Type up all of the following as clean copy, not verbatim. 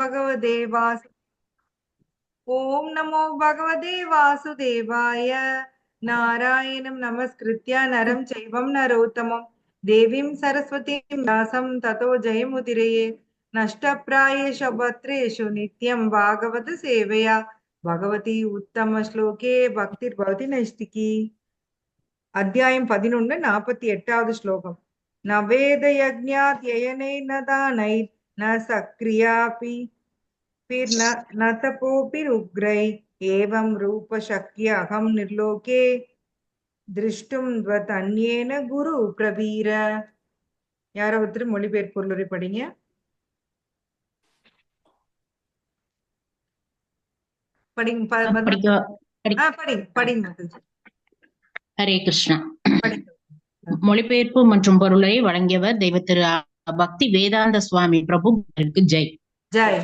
भगवते वासु ओम नमो भगवते वासुदेवाय। नारायणं नमस्कृत्य नरं चैवं नरोत्तमं देवीं सरस्वतीं व्यासं ततो जयमुदीरये। नष्टप्रायेषु भद्रेषु नित्यं भागवत सेवया भगवती उत्तमश्लोके भक्तिर्भवति नैष्टिकी। अध्यायं 11 48வது श्लोकम्। न वेदयज्ञाध्ययनेन दानैः न सक्रियापि न तपोभिरुग्रै एवं रूपशक्य अहं निर्लोके दृष्टुं त्वदन्येन गुरु प्रवीर। யாரோ ஒருத்தர் மொழிபெயர்ப்பு பொருளுரை படிங்க. ஹரே கிருஷ்ணா. மொழிபெயர்ப்பு மற்றும் பொருளை வழங்கியவர் தெய்வ திரு பக்தி வேதாந்த சுவாமி பிரபுக்கு ஜெய் ஜெய்.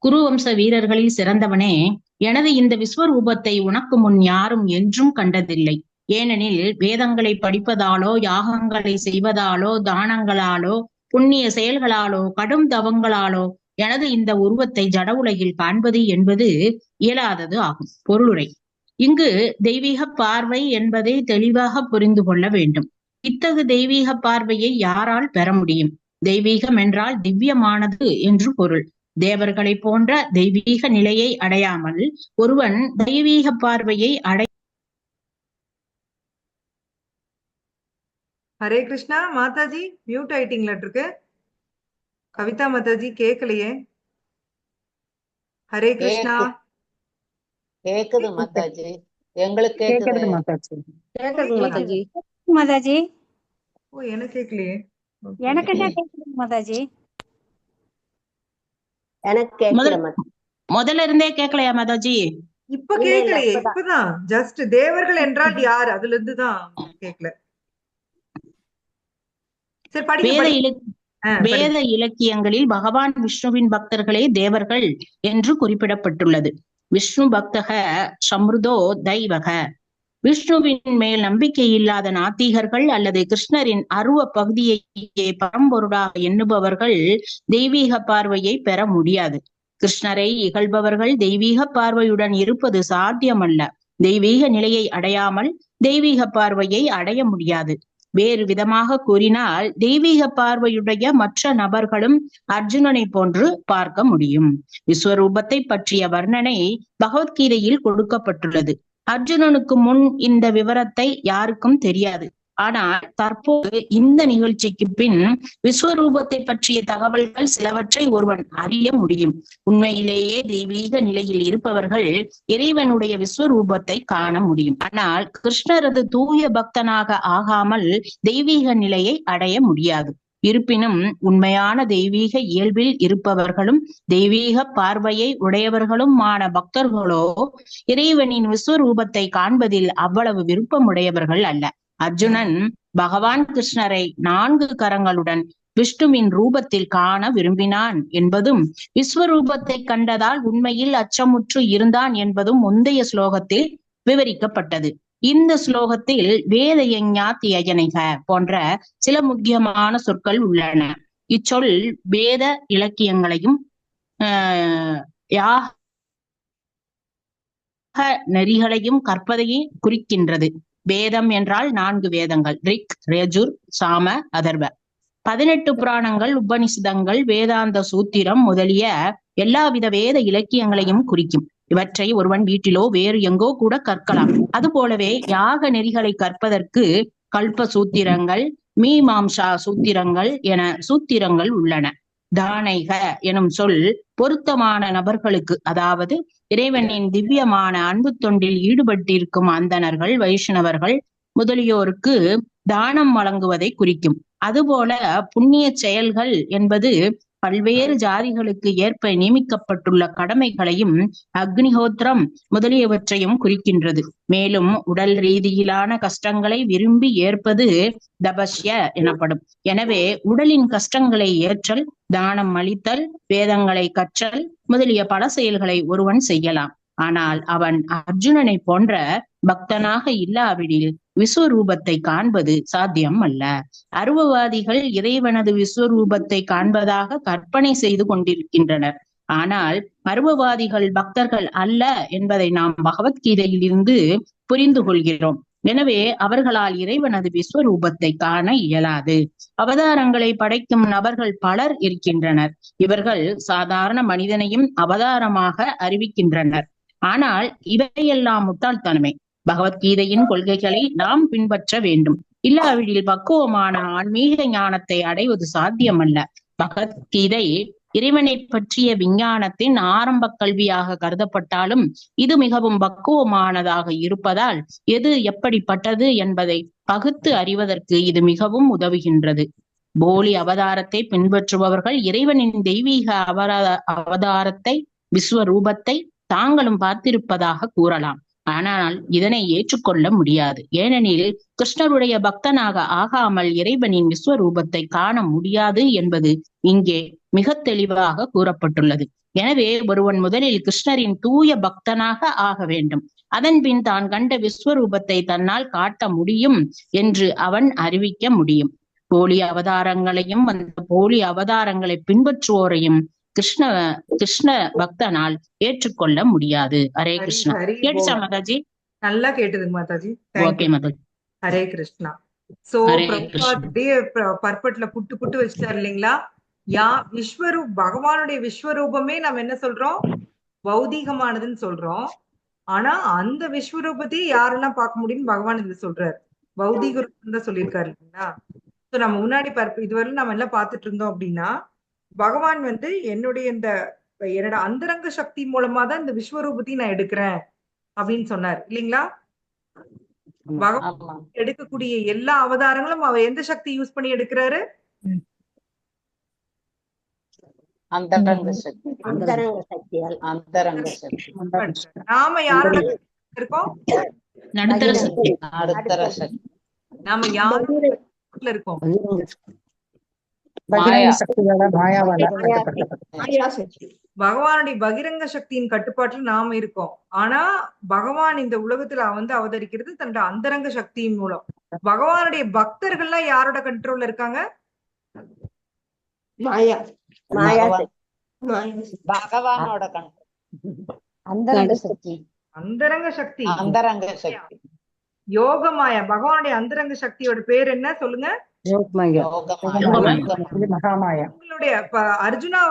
குருவம்ச வீரர்களில் சிறந்தவனே, எனது இந்த விஸ்வரூபத்தை உனக்கு முன் யாரும் என்றும் கண்டதில்லை. ஏனெனில் வேதங்களை படிப்பதாலோ, யாகங்களை செய்வதாலோ, தானங்களாலோ, புண்ணிய செயல்களாலோ, கடும் தவங்களாலோ எனது இந்த உருவத்தை ஜட உலகில் காண்பது என்பது இயலாதது ஆகும். பொருளுரை: இங்கு தெய்வீக பார்வை என்பதை தெளிவாக புரிந்து கொள்ள வேண்டும். இத்தகு தெய்வீக பார்வையை யாரால் பெற முடியும்? தெய்வீகம் என்றால் திவ்யமானது என்று பொருள். தேவர்களை போன்ற தெய்வீக நிலையை அடையாமல் ஒருவன் தெய்வீக பார்வையை ஹரே கிருஷ்ணா. மாதாஜி மியூட் ஆயிட்டீங்களா இருக்கு? கவிதா மாதாஜி கேட்கலையே. ஹரே கிருஷ்ணா. கேக்குது மாதாஜி, எங்களுக்கு கேக்குது மாதாஜி. கேக்குது மாதாஜி. மாதாஜி ஓ, எனக்கு கேட்கலையே. எனக்கு என்ன கேக்குது மாதாஜி? எனக்கு கேட்கல. முதல்ல இருந்தே கேட்கலையா மாதாஜி? இப்ப கேட்கலையே, இப்பதான் ஜஸ்ட் தேவர்கள் என்றால் யார் அதுல இருந்துதான் கேட்கல. வேத இலக்கியங்களில் பகவான் விஷ்ணுவின் பக்தர்களே தேவர்கள் என்று குறிப்பிடப்பட்டுள்ளது. விஷ்ணு பக்தக சம்ருதோ தெய்வக. விஷ்ணுவின் மேல் நம்பிக்கை இல்லாத நாத்திகர்கள் அல்லது கிருஷ்ணரின் அருவ பகுதியை பரம்பொருளாக எண்ணுபவர்கள் தெய்வீக பார்வையை பெற முடியாது. கிருஷ்ணரை இகழ்பவர்கள் தெய்வீக பார்வையுடன் இருப்பது சாத்தியமல்ல. தெய்வீக நிலையை அடையாமல் தெய்வீக பார்வையை அடைய முடியாது. வேறு விதமாக கூறினால், தெய்வீக பார்வையுடைய மற்ற நபர்களும் அர்ஜுனனை போன்று பார்க்க முடியும். விஸ்வரூபத்தை பற்றிய வர்ணனை பகவத்கீதையில் கொடுக்கப்பட்டுள்ளது. அர்ஜுனனுக்கு முன் இந்த விவரத்தை யாருக்கும் தெரியாது. ஆனால் தற்போது இந்த நிகழ்ச்சிக்கு பின் விஸ்வரூபத்தை பற்றிய தகவல்கள் சிலவற்றை ஒருவன் அறிய முடியும். உண்மையிலேயே தெய்வீக நிலையில் இருப்பவர்கள் இறைவனுடைய விஸ்வரூபத்தை காண முடியும். ஆனால் கிருஷ்ணரது தூய பக்தனாக ஆகாமல் தெய்வீக நிலையை அடைய முடியாது. இருப்பினும் உண்மையான தெய்வீக இயல்பில் இருப்பவர்களும் தெய்வீக பார்வையை உடையவர்களுமான பக்தர்களோ இறைவனின் விஸ்வரூபத்தை காண்பதில் அவ்வளவு விருப்பமுடையவர்கள் அல்ல. அர்ஜுனன் பகவான் கிருஷ்ணரை 4 கரங்களுடன் விஷ்ணுவின் ரூபத்தில் காண விரும்பினான் என்பதும், விஸ்வரூபத்தை கண்டதால் உண்மையில் அச்சமுற்று இருந்தான் என்பதும் முந்தைய ஸ்லோகத்தில் விவரிக்கப்பட்டது. இந்த ஸ்லோகத்தில் வேத யஞாத்யயனைக போன்ற சில முக்கியமான சொற்கள் உள்ளன. இச்சொல் வேத இலக்கியங்களையும் யாக நெறிகளையும் கற்பதையே குறிக்கின்றது. வேதம் என்றால் 4 வேதங்கள்: ரிக், யஜுர், சாம, அதர்வ. 18 புராணங்கள், உபனிஷதங்கள், வேதாந்த சூத்திரம் முதலிய எல்லாவித வேத இலக்கியங்களையும் குறிக்கும். இவற்றை ஒருவன் வீட்டிலோ வேறு எங்கோ கூட கற்கலாம். அதுபோலவே யாக நெறிகளை கற்பதற்கு கல்ப சூத்திரங்கள், மீமாம்சா சூத்திரங்கள் என சூத்திரங்கள் உள்ளன. தானைக எனும் சொல் பொருத்தமான நபர்களுக்கு, அதாவது இறைவனின் திவ்யமான அன்பு தொண்டில் ஈடுபட்டிருக்கும் அந்தணர்கள், வைஷ்ணவர்கள் முதலியோருக்கு தானம் வழங்குவதை குறிக்கும். அதுபோல புண்ணிய செயல்கள் என்பது பல்வேறு ஜாதிகளுக்கு ஏற்ப நியமிக்கப்பட்டுள்ள கடமைகளையும் அக்னிஹோத்திரம் முதலியவற்றையும் குறிக்கின்றது. மேலும் உடல் ரீதியிலான கஷ்டங்களை விரும்பி ஏற்பது தபஸ்ய எனப்படும். எனவே உடலின் கஷ்டங்களை ஏற்றல், தானம் அளித்தல், வேதங்களை கற்றல் முதலிய பல செயல்களை ஒருவன் செய்யலாம். ஆனால் அவன் அர்ஜுனனை போன்ற பக்தனாக இல்லாவிடில் விஸ்வரூபத்தை காண்பது சாத்தியம் அல்ல. அருவவாதிகள் இறைவனது விஸ்வரூபத்தை காண்பதாக கற்பனை செய்து கொண்டிருக்கின்றனர். ஆனால் அருவவாதிகள் பக்தர்கள் அல்ல என்பதை நாம் பகவத்கீதையில் இருந்து புரிந்து கொள்கிறோம். எனவே அவர்களால் இறைவனது விஸ்வரூபத்தை காண இயலாது. அவதாரங்களை படைக்கும் நபர்கள் பலர் இருக்கின்றனர். இவர்கள் சாதாரண மனிதனையும் அவதாரமாக அறிவிக்கின்றனர். ஆனால் இவையெல்லாம் முட்டாள்தனமே. பகவத்கீதையின் கொள்கைகளை நாம் பின்பற்ற வேண்டும். இல்லாவிடில் பக்குவமான ஆன்மீக ஞானத்தை அடைவது சாத்தியமல்ல. பகவத்கீதை இறைவனை பற்றிய விஞ்ஞானத்தின் ஆரம்ப கல்வியாக கருதப்பட்டாலும் இது மிகவும் பக்குவமானதாக இருப்பதால் எது எப்படிப்பட்டது என்பதை பகுத்து அறிவதற்கு இது மிகவும் உதவுகின்றது. போலி அவதாரத்தை பின்பற்றுபவர்கள் இறைவனின் தெய்வீக அவதாரத்தை விஸ்வரூபத்தை தாங்களும் பார்த்திருப்பதாக கூறலாம். ஆனால் இதனை ஏற்றுக்கொள்ள முடியாது. ஏனெனில் கிருஷ்ணருடைய பக்தனாக ஆகாமல் இறைவனின் விஸ்வரூபத்தை காண முடியாது என்பது இங்கே மிக தெளிவாக கூறப்பட்டுள்ளது. எனவே ஒருவன் முதலில் கிருஷ்ணரின் தூய பக்தனாக ஆக வேண்டும். அதன் பின் தான் கண்ட விஸ்வரூபத்தை தன்னால் காட்ட முடியும் என்று அவன் அறிவிக்க முடியும். போலி அவதாரங்களையும் அந்த போலி அவதாரங்களை பின்பற்றுவோரையும் கிருஷ்ண பக்தனால் ஏற்றுக்கொள்ள முடியாது. ஹரே கிருஷ்ணா. கேட்டுச்சா மாதாஜி? நல்லா கேட்டது மாதாஜி. ஓகே மாதாஜி. ஹரே கிருஷ்ணா. சோ பர்பட்ல புட்டு வச்சுட்டாரு இல்லைங்களா? பகவானுடைய விஸ்வரூபமே நம்ம என்ன சொல்றோம்? பௌதீகமானதுன்னு சொல்றோம். ஆனா அந்த விஸ்வரூபத்தையே யாரெல்லாம் பார்க்க முடியும்னு பகவான் இதுல சொல்றாரு. பௌதீக ரூபம் தான் சொல்லியிருக்காரு இல்லைங்களா? சோ நம்ம முன்னாடி இதுவரை நம்ம எல்லாம் பார்த்துட்டு இருந்தோம் அப்படின்னா, பகவான் என்னோட அந்தரங்க சக்தி மூலமா தான் இந்த விஸ்வரூபத்தையும் நான் எடுக்கிறேன் அப்படின்னு சொன்னார் இல்லைங்களா? பகவான் எடுக்கக்கூடிய எல்லா அவதாரங்களும் அவர் எந்த சக்தி யூஸ் பண்ணி எடுக்கிறாரு? நாம யாரோட இருக்கோம்? நாம யாரோட இருக்கோம்? பகவானுடைய பகிரங்க சக்தியின் கட்டுப்பாட்டுல நாம இருக்கோம். ஆனா பகவான் இந்த உலகத்துல அவதரிக்கிறது தன்னோட அந்தரங்க சக்தியின் மூலம். பகவானுடைய பக்தர்கள்லாம் யாரோட கண்ட்ரோல்ல இருக்காங்க? பகவானோட அந்தரங்க சக்தி. யோகமாயா. பகவானுடைய அந்தரங்க சக்தியோட பேர் என்ன சொல்லுங்க? உங்களுடைய அர்ஜுனா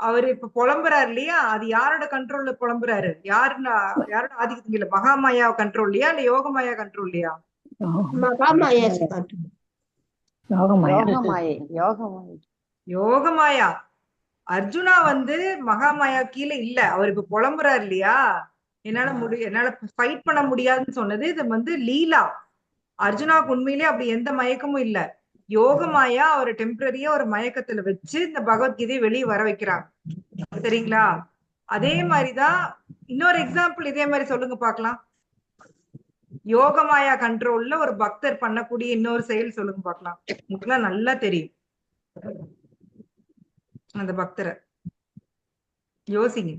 அவரு இப்ப புலம்புறாரு இல்லையா? அது யாரோட கண்ட்ரோல்ல புலம்புறாரு? யாரோட ஆதிக்கத்துல? மகாமாயா கண்ட்ரோல்லையா இல்ல யோகமாயா கண்ட்ரோல்லையா? யோகமாயா. அர்ஜுனா மகாமாயா கீழே இல்ல. அவர் இப்ப புலம்புறாரு இல்லையா? என்னால ஃபைட் பண்ண முடியாதுன்னு சொன்னது இது லீலா. அர்ஜுனாவுக்கு உண்மையிலே அப்படி எந்த மயக்கமும் இல்ல. யோகமாயா அவரை டெம்பரரியா ஒரு மயக்கத்துல வச்சு இந்த பகவத்கீதையை வெளியே வர வைக்கிறாங்க. சரிங்களா? அதே மாதிரிதான் இன்னொரு எக்ஸாம்பிள் இதே மாதிரி சொல்லுங்க பாக்கலாம். யோகமாயா கண்ட்ரோல்ல ஒரு பக்தர் பண்ணக்கூடிய இன்னொரு செயல் சொல்லுங்க பாக்கலாம். உங்களுக்கு நல்லா தெரியும் அந்த பக்தரை. யோசிங்க.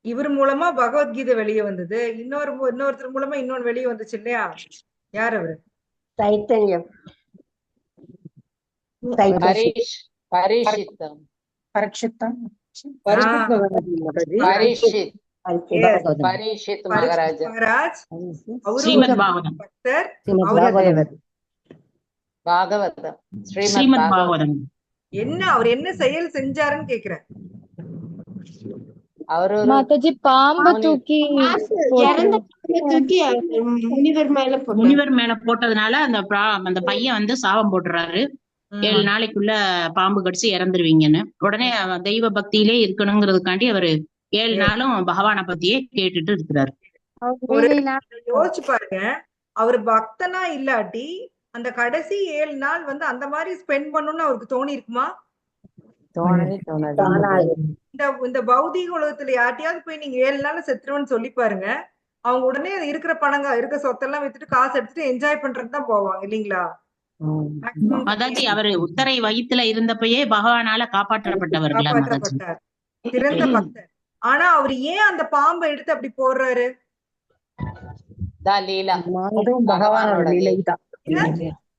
இவர் மூலமா பகவத்கீதை வெளியே வந்தது. இன்னொருத்தர் மூலமா இன்னொன்னு வெளியே வந்துச்சு இல்லையா? யார் அவரு? அவர் என்ன செயல் செஞ்சாருன்னு கேக்குறேன். மாதாஜி பாம்பு தூக்கி முனிவர் மேல போட்டதுனால அந்த பையன் சாபம் போட்டுறாரு. 7 நாளைக்குள்ள பாம்பு கடிச்சு இறந்துருவீங்கன்னு. உடனே தெய்வ பக்தியிலே இருக்கணுங்கிறதுக்காண்டி அவரு 7 நாளும் பகவானை பத்தியே கேட்டுட்டு இருக்கிறாரு. யோசிச்சு பாருங்க. அவரு பக்தனா இல்லாட்டி அந்த கடைசி 7 நாள் அந்த மாதிரி ஸ்பெண்ட் பண்ணணும்னு அவருக்கு தோணி இருக்குமா? இந்த பௌதீக உலகத்துல யார்ட்டையாவது போய் நீங்க 7 நாள் செத்துருவன்னு சொல்லி பாருங்க. அவங்க உடனே இருக்கிற இருக்க சொத்தெல்லாம் வித்துட்டு காசு எடுத்துட்டு என்ஜாய் பண்றதுதான் போவாங்க இல்லீங்களா? மாதாஜி அவரு உத்தரை வயித்துல இருந்தப்பயே பகவானால காப்பாற்றப்பட்டவர். சிறந்த பக்தர். ஆனா அவர் ஏன் அந்த பாம்பை எடுத்து அப்படி போடுறாரு? லீலா அதுவும் பகவானோட லீலை தான்.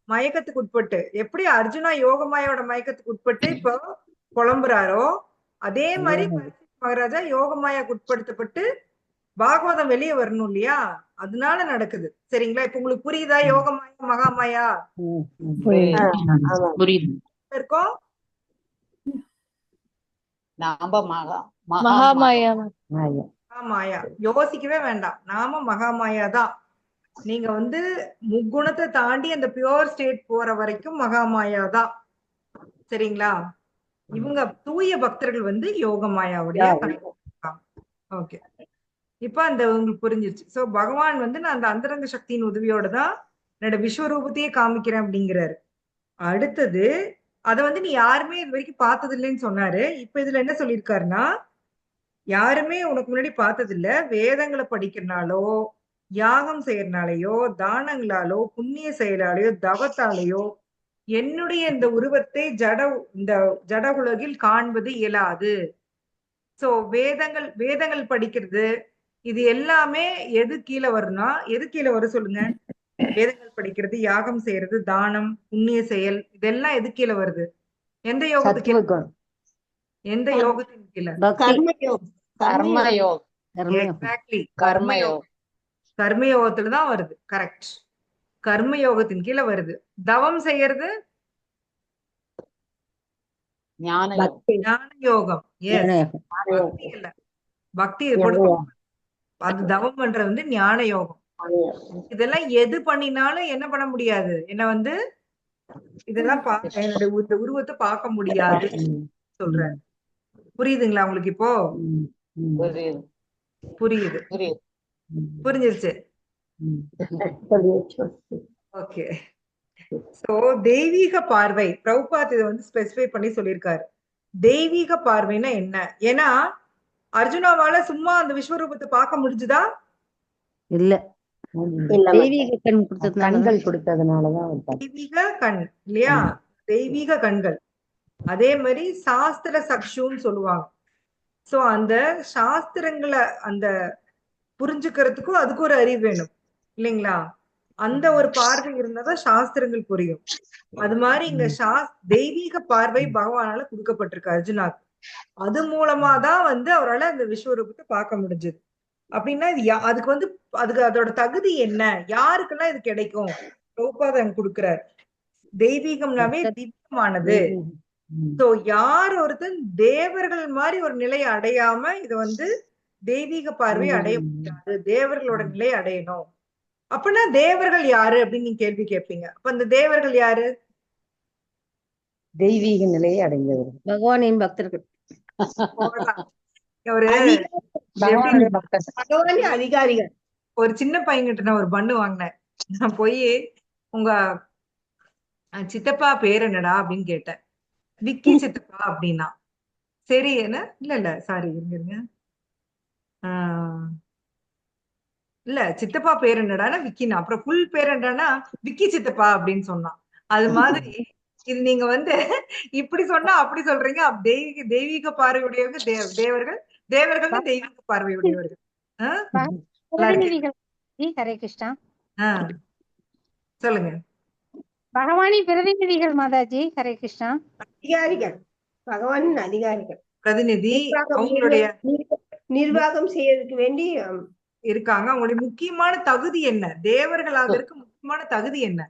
மயக்கத்துக்கு உட்பட்டு. எப்படி அர்ஜுனா யோகமாயோட மயக்கத்துக்கு உட்பட்டு இப்போ புலம்புறாரோ அதே மாதிரி பரீட்சித் மகாராஜா யோகமாயாக்கு உட்படுத்தப்பட்டு பாகவதம் வெளியே வரணும் இல்லையா? அதனால நடக்குது. சரிங்களா? இப்ப உங்களுக்கு புரியுதா யோகமாயா மகாமாயா புரியுது. இருக்கோம்? நாம மகாமாயா. மகாமாயா யோசிக்கவே வேண்டாம். நாம மகாமாயா தான். நீங்க வந்து முக்குணத்தை தாண்டி அந்த பியூர் ஸ்டேட் போற வரைக்கும் மகாமாயா தான். சரிங்களா? இவங்க தூய பக்தர்கள் வந்து யோகமாயாவுடைய ஓகே. இப்ப அந்த உங்களுக்கு புரிஞ்சிருச்சு. சோ பகவான் வந்து நான் அந்த அந்தரங்க சக்தியின் உதவியோட தான் என்னோட விஸ்வரூபத்தையே காமிக்கிறேன் அப்படிங்கிறாரு. அடுத்தது அத வந்து நீ யாருமே இது வரைக்கும் பார்த்தது இல்லைன்னு சொன்னாரு. இப்ப இதுல என்ன சொல்லியிருக்காருன்னா, யாருமே உனக்கு முன்னாடி பார்த்தது இல்ல. வேதங்களை படிக்கிறனாலோ யாகம் செய்யறனாலயோ தானங்களாலோ புண்ணிய செயலாலேயோ தவத்தாலேயோ என்னுடைய இந்த உருவத்தை இந்த ஜட உலகில் காண்பது இயலாது. சோ வேதங்கள் படிக்கிறது இது எல்லாமே எது கீழே வரும்னா, எது கீழே வரும் சொல்லுங்க? வேதங்கள் படிக்கிறது, யாகம் செய்யறது, தானம், புண்ணிய செயல் இதெல்லாம் எது கீழே வருது? எந்த யோகத்துக்கு? எந்த யோகத்தின் கீழே? கர்மயோகம். எக்ஸாக்ட்லி கர்மயோகம். கர்மயோகத்துலதான் வருது. கரெக்ட். கர்மயோகத்தின் கீழே வருது. தவம் செய்யறது ஞான யோகம். பக்தி இல்ல, பக்தி அது தவம் பண்றது வந்து ஞான யோகம். இதெல்லாம் எது பண்ணினாலும் என்ன பண்ண முடியாது, என்ன வந்து இதெல்லாம் என்னுடைய உருவத்தை பார்க்க முடியாது சொல்ற. புரியுதுங்களா உங்களுக்கு? இப்போ புரியுது, புரிஞ்சிருச்சு. ஓகே. சோ தெய்வீக பார்வை பிரபுபாத் இதை வந்து ஸ்பெசிஃபை பண்ணி சொல்லியிருக்காரு. தெய்வீக பார்வைன்னா என்ன? ஏன்னா அர்ஜுனாவால சும்மா அந்த விஸ்வரூபத்தை பார்க்க முடிஞ்சுதா? இல்ல, தெய்வீக கண் கண்கள் கொடுத்ததுனாலதான். தெய்வீக கண் இல்லையா? தெய்வீக கண்கள். அதே மாதிரி சாஸ்திர சக்ஷுன்னு சொல்லுவாங்க. சோ அந்த சாஸ்திரங்களை அந்த புரிஞ்சுக்கிறதுக்கும் அதுக்கு ஒரு அறிவு வேணும் இல்லைங்களா? அந்த ஒரு பார்வை இருந்தாதான் சாஸ்திரங்கள் புரியும். அது மாதிரி இங்க தெய்வீக பார்வை பகவானால கொடுக்கப்பட்டிருக்கு அர்ஜுனாக்கு. அது மூலமா தான் வந்து அவரால் அந்த விஸ்வரூபத்தை பார்க்க முடிஞ்சது. அப்படின்னா இது அதுக்கு வந்து அதோட தகுதி என்ன? யாருக்கெல்லாம் இது கிடைக்கும்? பிரபுபாதம் கொடுக்கிறார். தெய்வீகம்னாவே திவ்யமானது. சோ யார் ஒருத்தன் தேவர்கள் மாதிரி ஒரு நிலையை அடையாம இத வந்து தெய்வீக பார்வை அடைய முடியாது. தேவர்களோட நிலை அடையணும். அப்படின்னா தேவர்கள் யாரு அப்படின்னு நீங்க கேள்வி கேட்பீங்க. அப்ப அந்த தேவர்கள் யாரு? தெய்வீக நிலையை அடைந்தவர்கள், பகவானின் பக்தர்கள். ஒரு அதிகாரிகள். ஒரு சின்ன பையன்கிட்ட நான் ஒரு பண்ணு வாங்கினேன். நான் போய் உங்க சித்தப்பா பேர் என்னடா அப்படின்னு கேட்டேன். விக்கி சித்தப்பா அப்படின்னா. சரி என்ன இல்ல சாரி இருங்க. இல்ல சித்தப்பா பேர் என்னடானா விக்கினா. அப்புறம் ஃபுல் பேர் என்னடானா விக்கி சித்தப்பா அப்படின்னு சொன்னான். அது மாதிரி இது நீங்க வந்து இப்படி சொன்னா அப்படி சொல்றீங்க. தெய்வீக பார்வையுடையவங்க தேவர்கள், தேவர்கள் தெய்வீக பார்வையுடையவர்கள். ஹரே கிருஷ்ணா. சொல்லுங்க. பகவானின் பிரதிநிதிகள் மாதாஜி. ஹரே கிருஷ்ணா. அதிகாரிகள், பகவானின் அதிகாரிகள், பிரதிநிதி. அவங்களுடைய நிர்வாகம் செய்யறதுக்கு வேண்டி இருக்காங்க. அவங்களுடைய முக்கியமான தகுதி என்ன? தேவர்களாக இருக்க முக்கியமான தகுதி என்ன?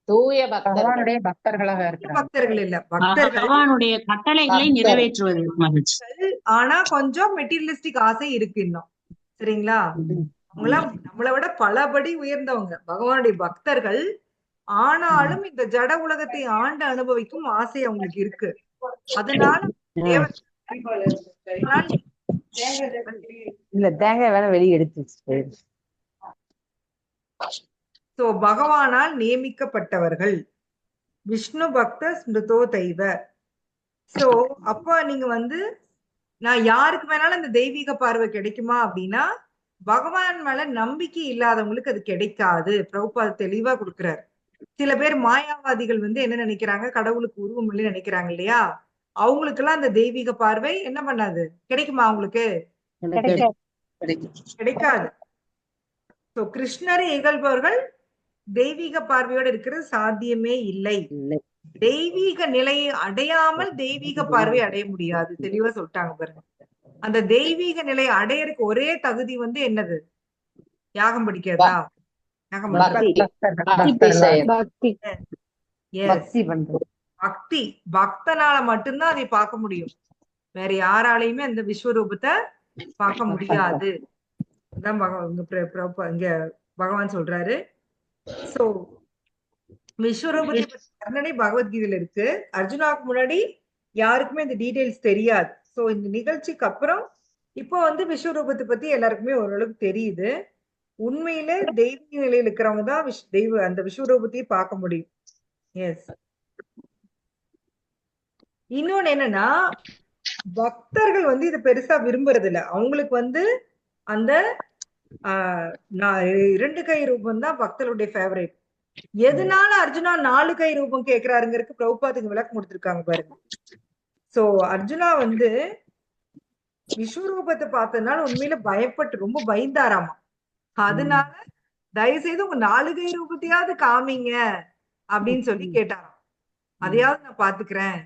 தூய பகவானுடைய பக்தர்களாக இருக்கிறாங்க. பக்தர்கள் இல்ல, பக்தர்கள். பகவானுடைய கட்டளைகளை நிறைவேற்றுவது. ஆனா கொஞ்சம் மெட்டீரியலிஸ்டிக் ஆசை இருக்கு இன்னும். சரிங்களா? அவங்களாம் நம்மளை விட பலபடி உயர்ந்தவங்க பகவானுடைய பக்தர்கள். ஆனாலும் இந்த ஜட உலகத்தை ஆண்டு அனுபவிக்கும் ஆசை அவங்களுக்கு இருக்கு. அதனால இல்ல தேங்காய் வேணா வெளியே எடுத்து. சோ பகவானால் நியமிக்கப்பட்டவர்கள் விஷ்ணு பக்த ஸ்மிருதோ தெய்வ. சோ அப்ப நீங்க வந்து நான் யாருக்கு வேணாலும் இந்த தெய்வீக பார்வை கிடைக்குமா அப்படின்னா, பகவான் மேல நம்பிக்கை இல்லாதவங்களுக்கு அது கிடைக்காது. பிரபுபாத் தெளிவா கொடுக்கிறார். சில பேர் மாயாவாதிகள் வந்து என்ன நினைக்கிறாங்க, கடவுளுக்கு உருவம் இல்லை நினைக்கிறாங்க இல்லையா? அவங்களுக்கு எல்லாம் அந்த தெய்வீக பார்வை என்ன பண்ணாது, கிடைக்குமா அவங்களுக்கு? எனக்கு கிடைக்காது. கிடைக்காது. சோ கிருஷ்ணரை இகழ்பவர்கள் தெய்வீக பார்வையோட இருக்கிறது சாத்தியமே இல்லை. இல்லை. தெய்வீக நிலையை அடையாமல் தெய்வீக பார்வை அடைய முடியாது. தெளிவா சொல்லிட்டாங்க பாருங்க. அந்த தெய்வீக நிலையை அடையறதுக்கு ஒரே தகுதி வந்து என்னது? யாகம் படிக்கிறதா? யாகம் பக்தி. பண்றது. பக்தி செயல். பக்தி. Yes. பக்தி பண்றது. பக்தி. பக்தனால மட்டும்தான் அதை பார்க்க முடியும். வேற யாராலையுமே அந்த விஸ்வரூபத்தை பார்க்க முடியாது. அதான் இங்க பகவான் சொல்றாரு. சோ விஸ்வரூபத்தை பத்தி வர்ணனை பகவத்கீதையில இருக்கு. அர்ஜுனாவுக்கு முன்னாடி யாருக்குமே இந்த டீடைல்ஸ் தெரியாது. சோ இந்த நிகழ்ச்சிக்கு அப்புறம் இப்போ வந்து விஸ்வரூபத்தை பத்தி எல்லாருக்குமே ஓரளவுக்கு தெரியுது. உண்மையில தெய்வீக நிலையில இருக்கிறவங்க தான் அந்த விஸ்வரூபத்தையும் பார்க்க முடியும். எஸ். இன்னொன்னு என்னன்னா, பக்தர்கள் வந்து இதை பெருசா விரும்புறது இல்ல. அவங்களுக்கு வந்து அந்த இரண்டு கை ரூபம் தான் பக்தர்களுடைய ஃபேவரேட். எதனால அர்ஜுனா 4 கை ரூபம் கேட்கிறாருங்கிறதுக்கு பிரபுபாதுக்கு விளக்கம் கொடுத்திருக்காங்க பாருங்க. சோ அர்ஜுனா வந்து விஸ்வரூபத்தை பார்த்ததுனால உண்மையில பயப்பட்டு ரொம்ப பயந்தாராமா. அதனால தயவு செய்து உங்க 4 கை ரூபத்தையாவது காமிங்க அப்படின்னு சொல்லி கேட்டாராம். அதையாவது நான் பாத்துக்கிறேன்,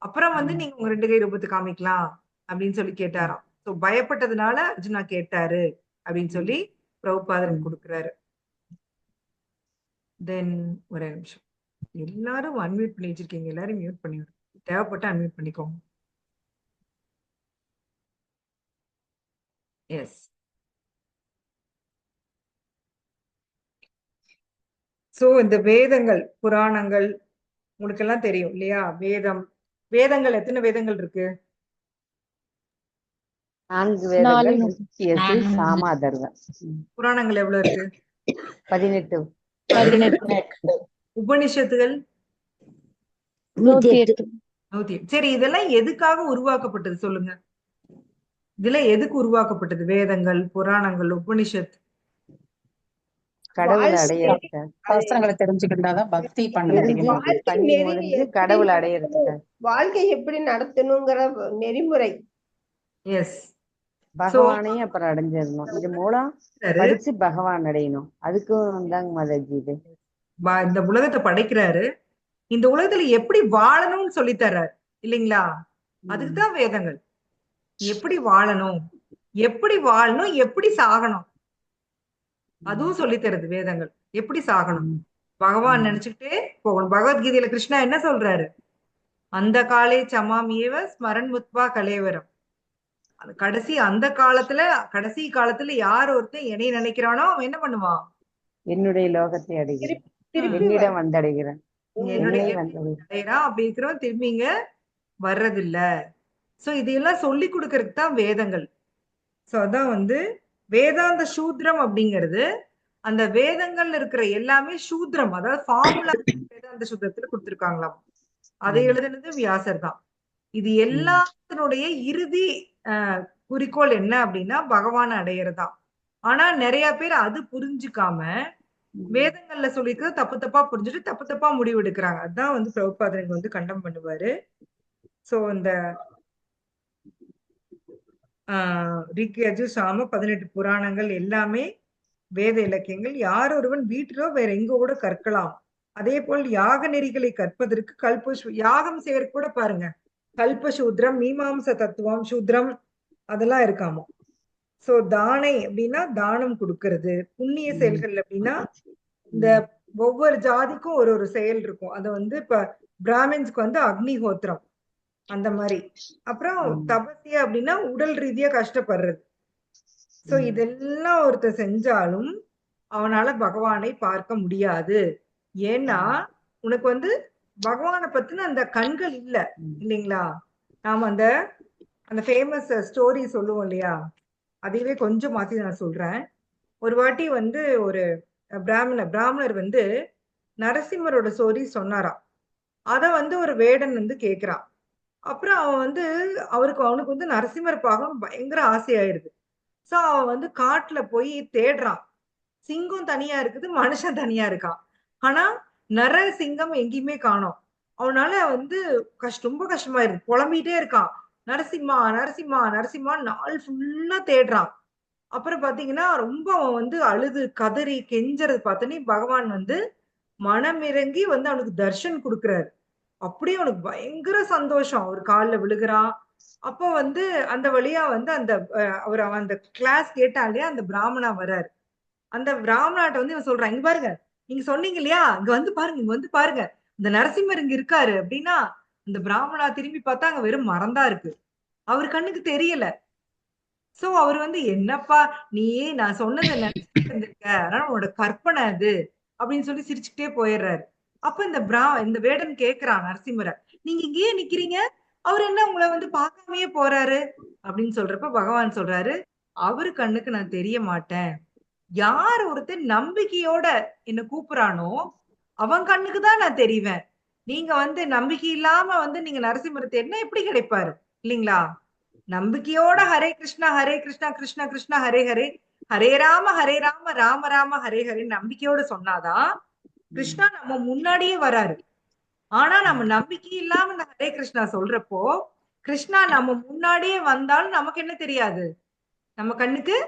அப்புறம் வந்து நீங்க உங்க 2 கை ரூபத்தை காமிக்கலாம் அப்படின்னு சொல்லி கேட்டாராம். சோ பயப்பட்டதுனால அர்ஜுனா கேட்டாரு அப்படின்னு சொல்லி பிரபுபாதன் கொடுக்குறாரு. தென் ஒரே நிமிஷம், எல்லாரும் அன்மியூட் பண்ணி வச்சிருக்கீங்க, எல்லாரும் மியூட் பண்ணி தேவைப்பட்ட அன்மியூட் பண்ணிக்கோங்க. எஸ். சோ இந்த வேதங்கள் புராணங்கள் உங்களுக்கு எல்லாம் தெரியும் இல்லையா? வேதங்கள் எத்தனை வேதங்கள் இருக்கு? 4 வேதங்கள், ரிஷியசு, சாமாதர்வம். புராணங்கள் எவ்வளவு இருக்கு? 18. உபனிஷத்துகள் 108. 108. சரி, இதெல்லாம் எதுக்காக உருவாக்கப்பட்டது சொல்லுங்க. இதெல்லாம் எதுக்கு உருவாக்கப்பட்டது? வேதங்கள், புராணங்கள், உபனிஷத். கடவுள் அடையறதுக்கு. சாஸ்திரங்களை தெரிஞ்சுக்கிட்டாதான் பக்தி பண்ண கடவுள் அடையறதுக்கு. வாழ்க்கை எப்படி நடத்தணுங்கிற நெறிமுறை. எஸ். பகவானையும் அப்புறம் அடைஞ்சிடணும். இது மூலம் படிச்சு பகவான் அடையணும். அதுக்கும் தாங்க மாதாஜி இது. இந்த உலகத்தை படைக்கிறாரு, இந்த உலகத்துல எப்படி வாழணும்னு சொல்லி தர்றாரு இல்லைங்களா? அதுக்குதான் வேதங்கள். எப்படி வாழணும், எப்படி சாகணும், அதுவும் சொல்லி தருது வேதங்கள். எப்படி சாகணும், பகவான் நினைச்சுக்கிட்டே போகணும். பகவத்கீதையில கிருஷ்ணா என்ன சொல்றாரு? அந்த காலே சமாமியவ ஸ்மரன் முத்வா கலேவரம். அது கடைசி காலத்துல யார் ஒருத்தன் என்னைய நினைக்கிறானோ அவன் என்ன பண்ணுவான்? என்னுடைய லோகத்தை அடைகிறேன், என்னிடம் வந்தடைகிறேன், அப்படி இருக்கிறவன் திரும்பிங்க வர்றதில்ல. சோ இதையெல்லாம் சொல்லி கொடுக்கறதுக்கு தான் வேதங்கள். சோ அதான் வந்து வேதாந்த சூத்ரம் அப்படிங்கிறது. அந்த வேதங்கள்ல இருக்கிற எல்லாமே சூத்ரம், அதாவது ஃபார்முலா வேதாந்த சூத்திரத்துல கொடுத்திருக்காங்களாம். அதை எழுதுனது வியாசர் தான். இது எல்லாத்தினுடைய இறுதி குறிக்கோள் என்ன அப்படின்னா பகவான் அடையறதுதான். ஆனா நிறைய பேர் அது புரிஞ்சுக்காம வேதங்கள்ல சொல்லிக்கிறது தப்பா புரிஞ்சுட்டு தப்பா முடிவு எடுக்கிறாங்க. அதுதான் வந்து பிரபுபாதன் வந்து கண்டம் பண்ணுவாரு. சோ இந்த ரிக்யஜு சாம 18 புராணங்கள் எல்லாமே வேத இலக்கியங்கள். யார் ஒருவன் வீட்டிலோ வேற எங்க கூட கற்கலாம். அதே போல் யாக நெறிகளை கற்பதற்கு யாகம் செய்யற கூட பாருங்க, கல்பசூத்ரம், மீமாம்ச தத்துவம் சூத்ரம் அதெல்லாம் இருக்காமோ. சோ தானை அப்படின்னா தானம் கொடுக்கறது, புண்ணிய செயல்கள் அப்படின்னா இந்த ஒவ்வொரு ஜாதிக்கும் ஒரு செயல் இருக்கும். அது வந்து இப்ப பிராமின்ஸ்க்கு வந்து அக்னிஹோத்திரம் அந்த மாதிரி. அப்புறம் தபசிய அப்படின்னா உடல் ரீதியா கஷ்டப்படுறது. சோ இதெல்லாம் ஒருத்தர் செஞ்சாலும் அவனால பகவானை பார்க்க முடியாது. ஏன்னா உனக்கு வந்து பகவானை பத்தின அந்த கண்கள் இல்ல இல்லைங்களா? நாம அந்த ஃபேமஸ் ஸ்டோரி சொல்லுவோம் இல்லையா, அதையவே கொஞ்சம் மாத்தி நான் சொல்றேன். ஒரு வாட்டி வந்து ஒரு பிராமணர் வந்து நரசிம்மரோட ஸ்டோரி சொன்னாராம். அத வந்து ஒரு வேடன் வந்து கேக்குறான். அப்புறம் அவன் வந்து அவனுக்கு வந்து நரசிம்மர் பார்க்கணும் பயங்கர ஆசையாயிருது. சோ அவன் வந்து காட்டுல போய் தேடுறான். சிங்கம் தனியா இருக்குது, மனுஷன் தனியா இருக்கான். ஆனா சிங்கம் எங்கேயுமே காணோம். அவனால வந்து ரொம்ப கஷ்டமாயிருது, புலம்பிட்டே இருக்கான். நரசிம்மா நரசிம்மா நரசிம்மா நாள் ஃபுல்லா தேடுறான். அப்புறம் பாத்தீங்கன்னா ரொம்ப அவன் வந்து அழுது கதறி கெஞ்சறது பார்த்தோன்னே பகவான் வந்து மனமிறங்கி வந்து அவனுக்கு தர்ஷன் குடுக்குறாரு. அப்படியே அவனுக்கு பயங்கர சந்தோஷம். அவர் கால்ல விழுகுறான். அப்போ வந்து அந்த வழியா வந்து அந்த அவன் அந்த கிளாஸ் கேட்டான் இல்லையா? அந்த பிராமணா வராரு. அந்த பிராமணாட்ட வந்து இவன் சொல்றான், "இங்க பாருங்க. நீங்க சொன்னீங்க இல்லையா? இங்க வந்து பாருங்க, இங்க வந்து பாருங்க. இந்த நரசிம்மர் இங்க இருக்காரு." அப்படின்னா, அந்த பிராமணா திரும்பி பார்த்தா அங்க வெறும் மரம் தான் இருக்கு. அவரு கண்ணுக்கு தெரியல. சோ அவரு வந்து, "என்னப்பா நீ நான் சொன்னத நினைச்சுட்டு இருந்திருக்க. அதனால உன்னோட கற்பனை அது." அப்படின்னு சொல்லி சிரிச்சுக்கிட்டே போயிடுறாரு. அப்ப இந்த வேடன் கேட்கிறான் நரசிம்மர, "நீங்க இங்கேயே நிக்கிறீங்க? அவரு என்ன உங்கள வந்து பார்க்காமயே போறாரு?" அப்படின்னு சொல்றப்ப பகவான் சொல்றாரு, "அவரு கண்ணுக்கு நான் தெரிய மாட்டேன். யார் ஒருத்தன் நம்பிக்கையோட என்ன கூப்பிடுறானோ, அவன் கண்ணுக்கு தான் நான் தெரிவேன். நீங்க வந்து நம்பிக்கை இல்லாம வந்து நீங்க நரசிம்மர தேடினா எப்படி கிடைப்பாரு? இல்லீங்களா? நம்பிக்கையோட ஹரே கிருஷ்ணா, கிருஷ்ண கிருஷ்ணா ஹரே ஹரே, ஹரே ராம, ராம ராம ஹரே ஹரேன்னு நம்பிக்கையோட சொன்னாதான், கிருஷ்ணா நம்ம முன்னாடியே வராரு. ஆனா நம்ம நம்பிக்கை இல்லாம இந்த ஹரே கிருஷ்ணா சொல்றப்போ, கிருஷ்ணா நம்ம முன்னாடியே வந்தாலும் நமக்கு என்ன தெரியாது? நம்ம கண்ணுக்கு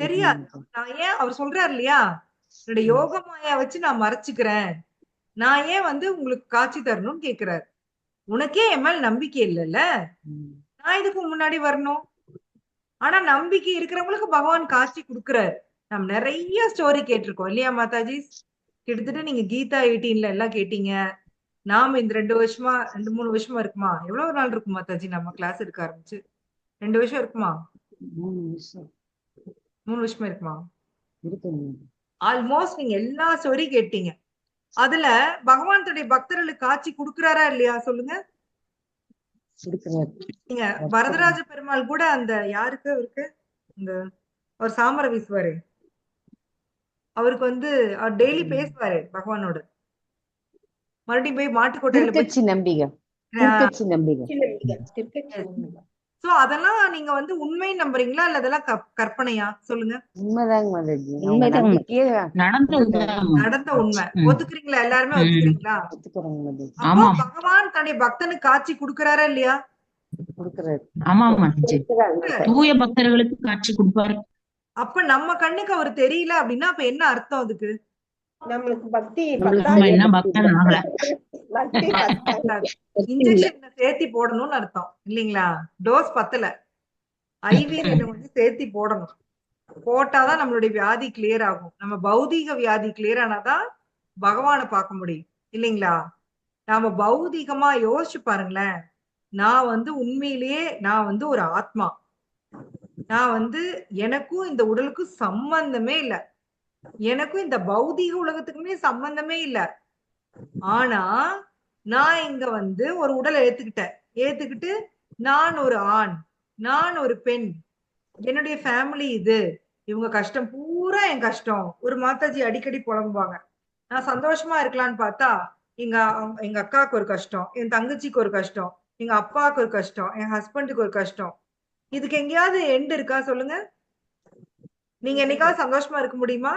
தெரியாது. நான் ஏன் அவர் சொல்றாரு இல்லையா? என்னோட யோக மாயா வச்சு நான் மறைச்சுக்கிறேன். நான் ஏன் வந்து உங்களுக்கு காட்சி தரணும்னு கேட்கிறாரு. உனக்கே என் மேல நம்பிக்கை இல்லல்ல? நான் எதுக்கு முன்னாடி வரணும்? ஆனா நம்பிக்கை இருக்கிறவங்களுக்கு பகவான் காட்சி குடுக்குறாரு. நம்ம நெறைய ஸ்டோரி கேட்டிருக்கோம் இல்லையா மாதாஜி? கிட்டத்தட்ட நீங்க கீதா 18ல எல்லாம் கேட்டீங்க. நாம இந்த 2 வருஷமா 2, 3 வருஷமா இருக்குமா? எவ்வளவு நாள் இருக்கும் மாதாஜி நம்ம கிளாஸ் எடுக்க ஆரம்பிச்சு? 2 வருஷம் இருக்குமா? 3 வருஷம் 3 வருஷமா இருக்குமா? இருக்குங்க. ஆல்மோஸ்ட் நீங்க எல்லா ஸ்டோரி கேட்டீங்க. அதுல பகவான் தன்னுடைய பக்தர்களுக்கு காட்சி குடுக்குறாரா இல்லையா சொல்லுங்க? கொடுக்குறாரு. நீங்க வரதராஜ பெருமாள் கூட அந்த யாருக்கு அவருக்கு? இந்த அவர் சாமர வீசுவாரே. அவருக்கு வந்து அவர் டெய்லி பேசுவாரு பகவானோட. மறுபடியும் போய் மாட்டுக்கொட்டையில போய் திருக்கட்சி நம்பிக்கை. திருக்கட்சி நம்பிக்கை. சோ அதெல்லாம் நீங்க வந்து உண்மை நம்புறீங்களா இல்ல அதெல்லாம் கற்பனையா சொல்லுங்க? உண்மைதாங்க மாதாஜி. அவங்க உண்மைதான். நம்பிக்கையே நடந்த உண்மை. ஒத்துக்கிறீங்களா? எல்லாருமே ஒத்துக்கிறீங்களா? ஒத்துக்கிறாங்க மாதாஜி. அப்போ ஆமா. பகவான் தன்னுடைய பக்தனுக்கு காட்சி குடுக்குறாரா இல்லையா? கொடுக்குறாரு. ஆமா மாதாஜி. தூய பக்தர்களுக்கு காட்சி கொடுப்பாரு. அப்ப நம்ம கண்ணுக்கு அவர் தெரியல அப்படின்னா அப்ப என்ன அர்த்தம் அதுக்கு? நம்மளுக்கு பக்தி நம்ம என்ன பக்தன் ஆகல. பக்தி இன்ஜெக்ஷன் சேர்த்தி போடணும்னு அர்த்தம் இல்லீங்களா? டோஸ் பத்தல. ஐவியில கொஞ்சம் சேர்த்தி போடணும். போட்டாதான் நம்மளுடைய வியாதி கிளியர் ஆகும். நம்ம பௌதீக வியாதி கிளியர் ஆனாதான் பகவானை பார்க்க முடியும் இல்லீங்களா? நாம பௌதீகமா யோசிச்சு பாருங்களேன். நான் வந்து உண்மையிலேயே நான் வந்து ஒரு ஆத்மா. நான் வந்து எனக்கும் இந்த உடலுக்கும் சம்பந்தமே இல்ல. எனக்கும் இந்த பௌதீக உலகத்துக்குமே சம்பந்தமே இல்ல. ஆனா நான் இங்க வந்து ஒரு உடலை ஏத்துக்கிட்டு நான் ஒரு ஆண், நான் ஒரு பெண், என்னுடைய ஃபேமிலி இது, இவங்க கஷ்டம் பூரா என் கஷ்டம். ஒரு மாதாஜி அடிக்கடி புலம்புவாங்க. நான் சந்தோஷமா இருக்கலாம்னு பார்த்தா எங்க எங்க அக்காவுக்கு ஒரு கஷ்டம், என் தங்கச்சிக்கு ஒரு கஷ்டம், எங்க அப்பாவுக்கு ஒரு கஷ்டம், என் ஹஸ்பண்டுக்கு ஒரு கஷ்டம். இதுக்கு எங்கேயாவது எண்ட் இருக்கா சொல்லுங்க? நீங்க என்னைக்காவது சந்தோஷமா இருக்க முடியுமா?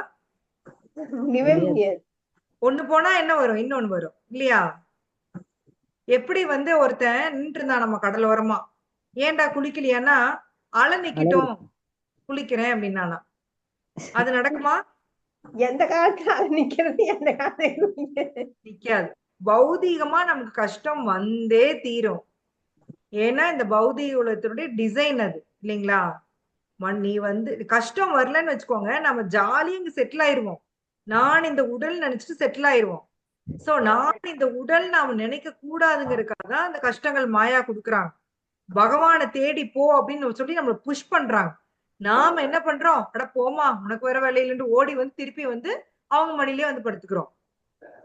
ஒண்ணு போனா என்ன வரும்? இன்னொன்னு வரும் இல்லையா? எப்படி வந்து ஒருத்தன் நின்று இருந்தான் நம்ம கடலோரமா, ஏன்டா குளிக்கலையானா, அலை நிக்கட்டும் குளிக்கிறேன் அப்படின்னானா, அது நடக்குமா? எந்த காலத்துல நிக்கிறது, எந்த காலத்துல நிக்காது. பௌதீகமா நமக்கு கஷ்டம் வந்தே தீரும். ஏன்னா இந்த பௌதீக உலகத்தினுடைய டிசைன் அது இல்லைங்களா? நீ வந்து கஷ்டம் வரலன்னு வச்சுக்கோங்க, நம்ம ஜாலியா இங்க செட்டில் ஆயிருவோம். நான் இந்த உடல் நினைச்சிட்டு செட்டில் ஆயிருவோம். சோ நான் இந்த உடல் நாம நினைக்க கூடாதுங்கிறதுக்காக தான் அந்த கஷ்டங்கள் மாயா குடுக்குறாங்க. பகவானை தேடி போ அப்படின்னு சொல்லி நம்மள புஷ் பண்றாங்க. நாம என்ன பண்றோம்? அட போமா உனக்கு வர வேலையிலன்னு ஓடி வந்து திருப்பி வந்து அவங்க மடியிலே வந்து படுத்துக்கிறோம்.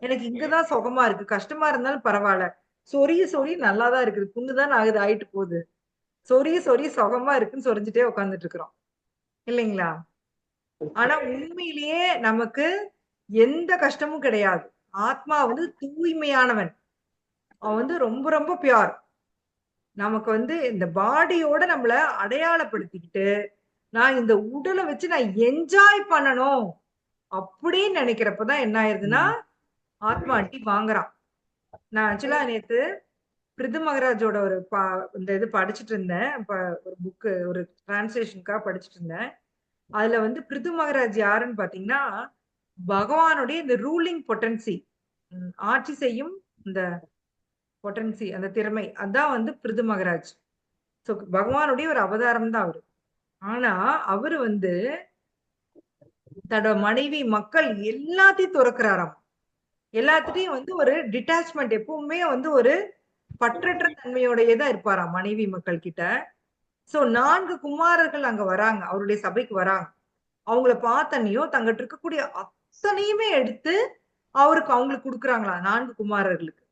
எனக்கு இங்கதான் சுகமா இருக்கு, கஷ்டமா இருந்தாலும் பரவாயில்ல, சொரிய நல்லாதான் இருக்குது, புண்ணுதான் ஆகுது ஆயிட்டு போகுது, சொரிய சுகமா இருக்குன்னு சொரிஞ்சுட்டே உட்கார்ந்துட்டு இருக்கிறோம் இல்லைங்களா? ஆனா உண்மையிலேயே நமக்கு எந்த கஷ்டமும் கிடையாது. ஆத்மா வந்து தூய்மையானவன். அவன் வந்து ரொம்ப ரொம்ப பியூர். நமக்கு வந்து இந்த பாடியோட நம்மள அடையாளப்படுத்திக்கிட்டு நான் இந்த உடலை வச்சு நான் என்ஜாய் பண்ணணும் அப்படின்னு நினைக்கிறப்பதான் என்ன ஆயிருதுன்னா ஆத்மா அடி வாங்குறான். நான் ஆக்சுவலா நேத்து பிருது மகராஜோட ஒரு இந்த இது படிச்சுட்டு இருந்தேன். ஒரு புக்கு, ஒரு டிரான்ஸ்லேஷனுக்காக படிச்சுட்டு இருந்தேன். அதுல வந்து பிருது மகராஜ் யாருன்னு பாத்தீங்கன்னா, பகவானுடைய இந்த ரூலிங் பொட்டன்சி, ஆட்சி செய்யும் இந்த பொட்டன்சி, அந்த திறமை, அதான் வந்து பிருது மகராஜ். சோ பகவானுடைய ஒரு அவதாரம் தான் அவரு. ஆனா அவரு வந்து தன்னோட மனைவி, மக்கள் எல்லாத்தையும் துறக்கிறாராம். எல்லாத்துலயும் வந்து ஒரு டிட்டாச்மெண்ட், எப்பவுமே வந்து ஒரு பற்றற்ற தன்மையோடயே தான் இருப்பாராம் மனைவி மக்கள் கிட்ட. சோ 4 குமாரர்கள் அங்க வராங்க, அவருடைய சபைக்கு வராங்க. அவங்கள பார்த்தனையும் தங்கிட்ட இருக்கக்கூடிய அத்தனையுமே எடுத்து அவங்களுக்கு கொடுக்குறாங்களாம், 4 குமாரர்களுக்கு.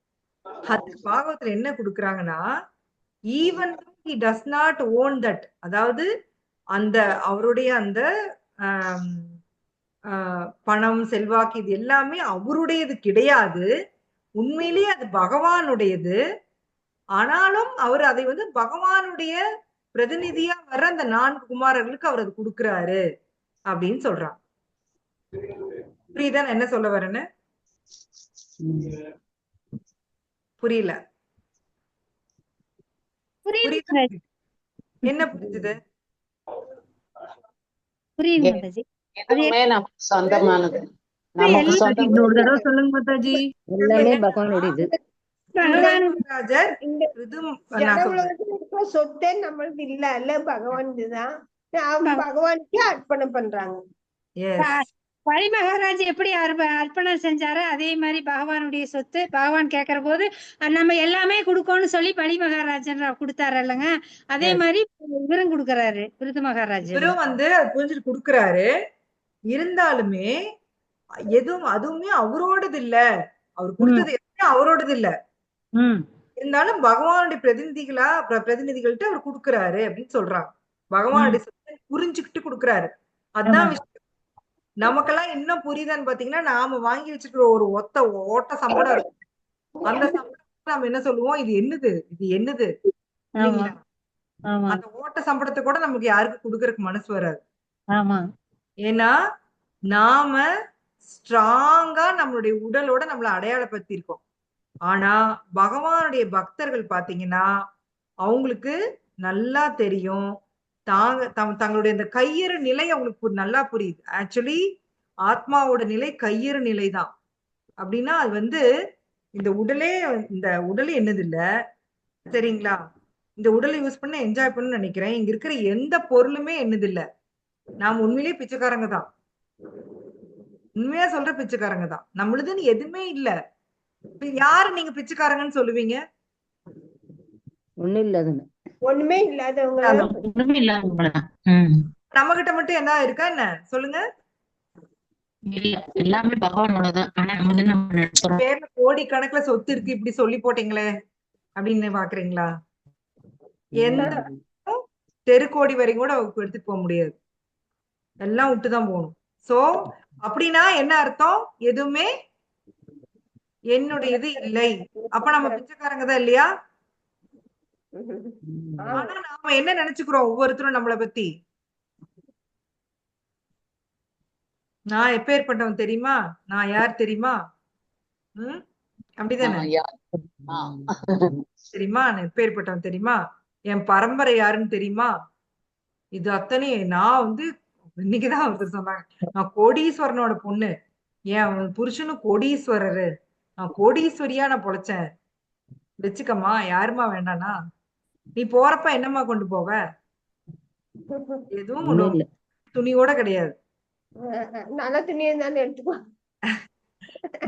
அதுக்கு பாகவத்துல என்ன கொடுக்குறாங்கன்னா, even he does not own that, அதாவது அந்த அவருடைய அந்த பணம், செல்வாக்கு, இது எல்லாமே அவருடையது கிடையாது. உண்மையிலேயே அது பகவானுடையது. ஆனாலும் அவர் அதை வந்து பகவானுடைய பிரதிநிதியா வர அந்த 4 குமாரர்களுக்கு அவர் அது கொடுக்கிறாரு அப்படின்னு சொல்றாங்க. புரியுதா நான் என்ன சொல்ல வரேன்னு? புரியல? புரியுதா? என்ன புரிஞ்சுது? புரியுது மாதாஜி. எதுவுமே நமக்கு சொந்தமானது. நமக்கு சொந்தம். இன்னொரு தடவை சொல்லுங்க மாதாஜி. எல்லாமே பகவானுடையது. ராஜர் சொத்தே நம்மளுக்கு இல்ல, பகவான்தான். அவங்க பகவானுக்கே அர்ப்பணம் பண்றாங்க. பழி மகாராஜ் எப்படி அர்ப்பணம் செஞ்சாரோ அதே மாதிரி பகவானுடைய சொத்து பகவான் கேட்கிற போது நம்ம எல்லாமே கொடுக்கணும்னு சொல்லி பழி மகாராஜன் கொடுத்தாரு இல்லைங்க, அதே மாதிரி இவரும் கொடுக்கறாரு, பிருது மகாராஜ். இவரும் வந்து புரிஞ்சுட்டு கொடுக்கறாரு. இருந்தாலுமே அதுவுமே அவரோடது இல்ல, அவர் கொடுத்தது எதுவுமே அவரோடது இல்ல. இருந்தாலும் பகவானுடைய பிரதிநிதிகள்கிட்ட அவர் கொடுக்கறாரு அப்படின்னு சொல்றாங்க. பகவானுடைய சொத்தை புரிஞ்சுக்கிட்டு கொடுக்கறாரு. அதான் விஷயம். நமக்கெல்லாம் இன்னும் புரியுதான்னு பாத்தீங்கன்னா, நாம வாங்கி வச்சிருக்கிற ஒரு ஓட்ட சம்பளம் இருக்கும். அந்த சம்பளம் நாம என்ன சொல்லுவோம், இது என்னது இல்லைங்களா? அந்த ஓட்ட சம்பளத்தை கூட நமக்கு யாருக்கு கொடுக்கறதுக்கு மனசு வராது. ஏன்னா நாம ஸ்ட்ராங்கா நம்மளுடைய உடலோட நம்மள அடையாளப்படுத்தி இருக்கோம். ஆனா பகவானுடைய பக்தர்கள் பாத்தீங்கன்னா, அவங்களுக்கு நல்லா தெரியும், தங்களுடைய இந்த கையறு நிலை அவங்களுக்கு நல்லா புரியுது. ஆக்சுவலி ஆத்மாவோட நிலை கையறு நிலை தான். அப்படின்னா அது வந்து இந்த உடலே என்னது இல்ல, சரிங்களா? இந்த உடலை யூஸ் பண்ண என்ஜாய் பண்ணு நினைக்கிறேன். இங்க இருக்கிற எந்த பொருளுமே என்னது இல்ல. நாம உண்மையிலேயே பிச்சைக்காரங்க தான். உண்மையா சொல்ற பிச்சைக்காரங்க தான். நம்மளுதுன்னு எதுவுமே இல்ல. யாரு நீங்க பிச்சைக்காரங்கன்னு சொல்லுவீங்க? ஒண்ணுமே இல்லாதவங்க. நம்ம கிட்ட மட்டும் என்ன இருக்கா என்ன சொல்லுங்க? எல்லாமே பகவானோடதான். பேர்ல கோடி கணக்குல சொத்து இருக்கு இப்படி சொல்லி போட்டீங்களே அப்படின்னு பாக்குறீங்களா? எந்த தெருக்கோடி வரைக்கும் கூட எடுத்துட்டு போக முடியாது, எல்லாம் விட்டுதான் போகணும். சோ அப்படின்னா என்ன அர்த்தம்? எதுவுமே என்னுடையது இல்லை. அப்ப நம்ம பிச்சைக்காரங்க தான் இல்லையா? ஆனா நாம என்ன நினைச்சுக்கிறோம் ஒவ்வொருத்தரும் நம்மளை பத்தி? நான் எப்பேற்பட்டவன் தெரியுமா, நான் யார் தெரியுமா, அப்படிதானே? தெரியுமா நான் எப்பேற்பட்டவன் தெரியுமா, என் பரம்பரை யாருன்னு தெரியுமா? இது அத்தனை நான் வந்து இன்னைக்குதான் ஒருத்தர் சொன்னாங்க, நான் கோடீஸ்வரனோட பொண்ணு, என் புருஷனும் கோடீஸ்வரரு, நான் கோடீஸ்வரியா நான் பொழைச்சேன், வச்சுக்கம்மா, யாருமா வேண்டானா? நீ போறப்ப என்னம்மா கொண்டு போவ? எதுவும் ஒண்ணும் துணியோட கிடையாது. நல்ல துணியை தானே எடுத்துக்கோ.